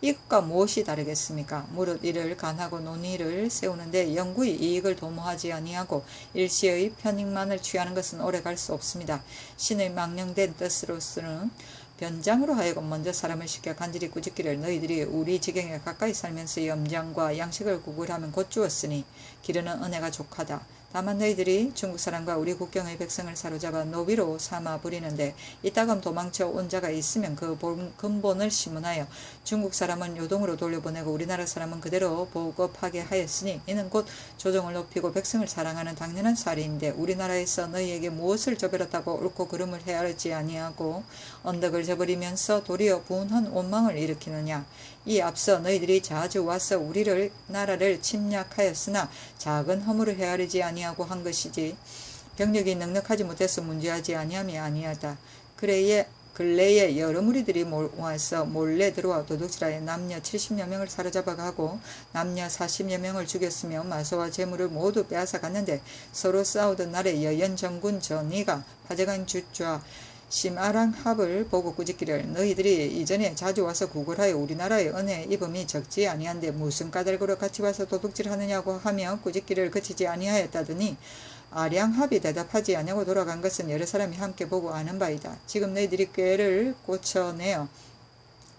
이것과 무엇이 다르겠습니까? 무릇 이를 간하고 논의를 세우는데 영구히 이익을 도모하지 아니하고 일시의 편익만을 취하는 것은 오래 갈 수 없습니다. 신의 망령된 뜻으로서는 변장으로 하여금 먼저 사람을 시켜 간질히 꾸짖기를 너희들이 우리 지경에 가까이 살면서 염장과 양식을 구걸하면 곧 주었으니 기르는 은혜가 족하다. 다만 너희들이 중국 사람과 우리 국경의 백성을 사로잡아 노비로 삼아 부리는데 이따금 도망쳐 온 자가 있으면 그 근본을 심문하여 중국 사람은 요동으로 돌려보내고 우리나라 사람은 그대로 보급하게 하였으니 이는 곧 조정을 높이고 백성을 사랑하는 당연한 사리인데 우리나라에서 너희에게 무엇을 저버렸다고 옳고 그름을 헤아리지 아니하고 언덕을 저버리면서 도리어 분한 원망을 일으키느냐. 이 앞서 너희들이 자주 와서 우리를 나라를 침략하였으나 작은 허물을 헤아리지 아니하고 한 것이지 병력이 넉넉하지 못해서 문제하지 아니함이 아니하다. 근래에 여러 무리들이 모아서 몰래 들어와 도둑질하여 남녀 70여 명을 사로잡아가고 남녀 40여 명을 죽였으며 마소와 재물을 모두 빼앗아 갔는데 서로 싸우던 날에 여연 정군 전이가 파저강 주좌 심아랑합을 보고 꾸짖기를 너희들이 이전에 자주 와서 구걸하여 우리나라의 은혜에 입음이 적지 아니한데 무슨 까닭으로 같이 와서 도둑질하느냐고 하며 꾸짖기를 그치지 아니하였다더니 아량합이 대답하지 아니하고 돌아간 것은 여러 사람이 함께 보고 아는 바이다. 지금 너희들이 꾀를 고쳐내어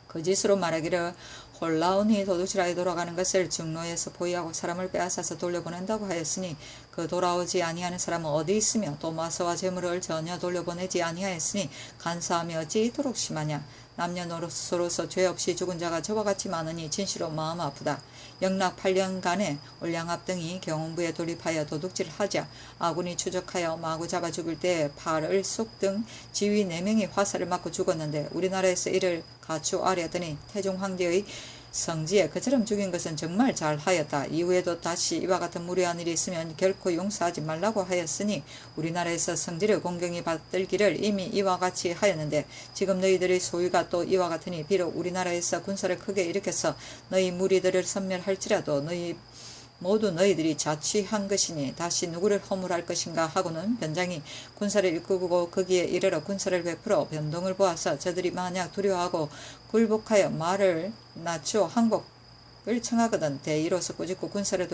거짓으로 말하기를 홀라운이 도둑질하여 돌아가는 것을 중로에서 포위하고 사람을 빼앗아서 돌려보낸다고 하였으니 그 돌아오지 아니하는 사람은 어디 있으며 또 마서와 재물을 전혀 돌려보내지 아니하였으니 간사함이 어찌 이토록 심하냐. 남녀노소로서 죄 없이 죽은 자가 저와 같이 많으니 진실로 마음 아프다. 영락 8년간에 올량합 등이 경운부에 돌입하여 도둑질하자 아군이 추적하여 마구 잡아 죽일 때 팔을 속 등 지휘 4명이 화살을 맞고 죽었는데 우리나라에서 이를 가추하려더니 태종 황제의 성지에 그처럼 죽인 것은 정말 잘하였다. 이후에도 다시 이와 같은 무례한 일이 있으면 결코 용서하지 말라고 하였으니 우리나라에서 성지를 공경히 받들기를 이미 이와 같이 하였는데 지금 너희들의 소위가 또 이와 같으니 비록 우리나라에서 군사를 크게 일으켜서 너희 무리들을 섬멸할지라도 모두 너희들이 자취한 것이니 다시 누구를 허물할 것인가 하고는 변장이 군사를 이끌고 거기에 이르러 군사를 베풀어 변동을 보아서 저들이 만약 두려워하고 굴복하여 말을 낮추어 항복을 청하거든 대의로서 꾸짖고 군사를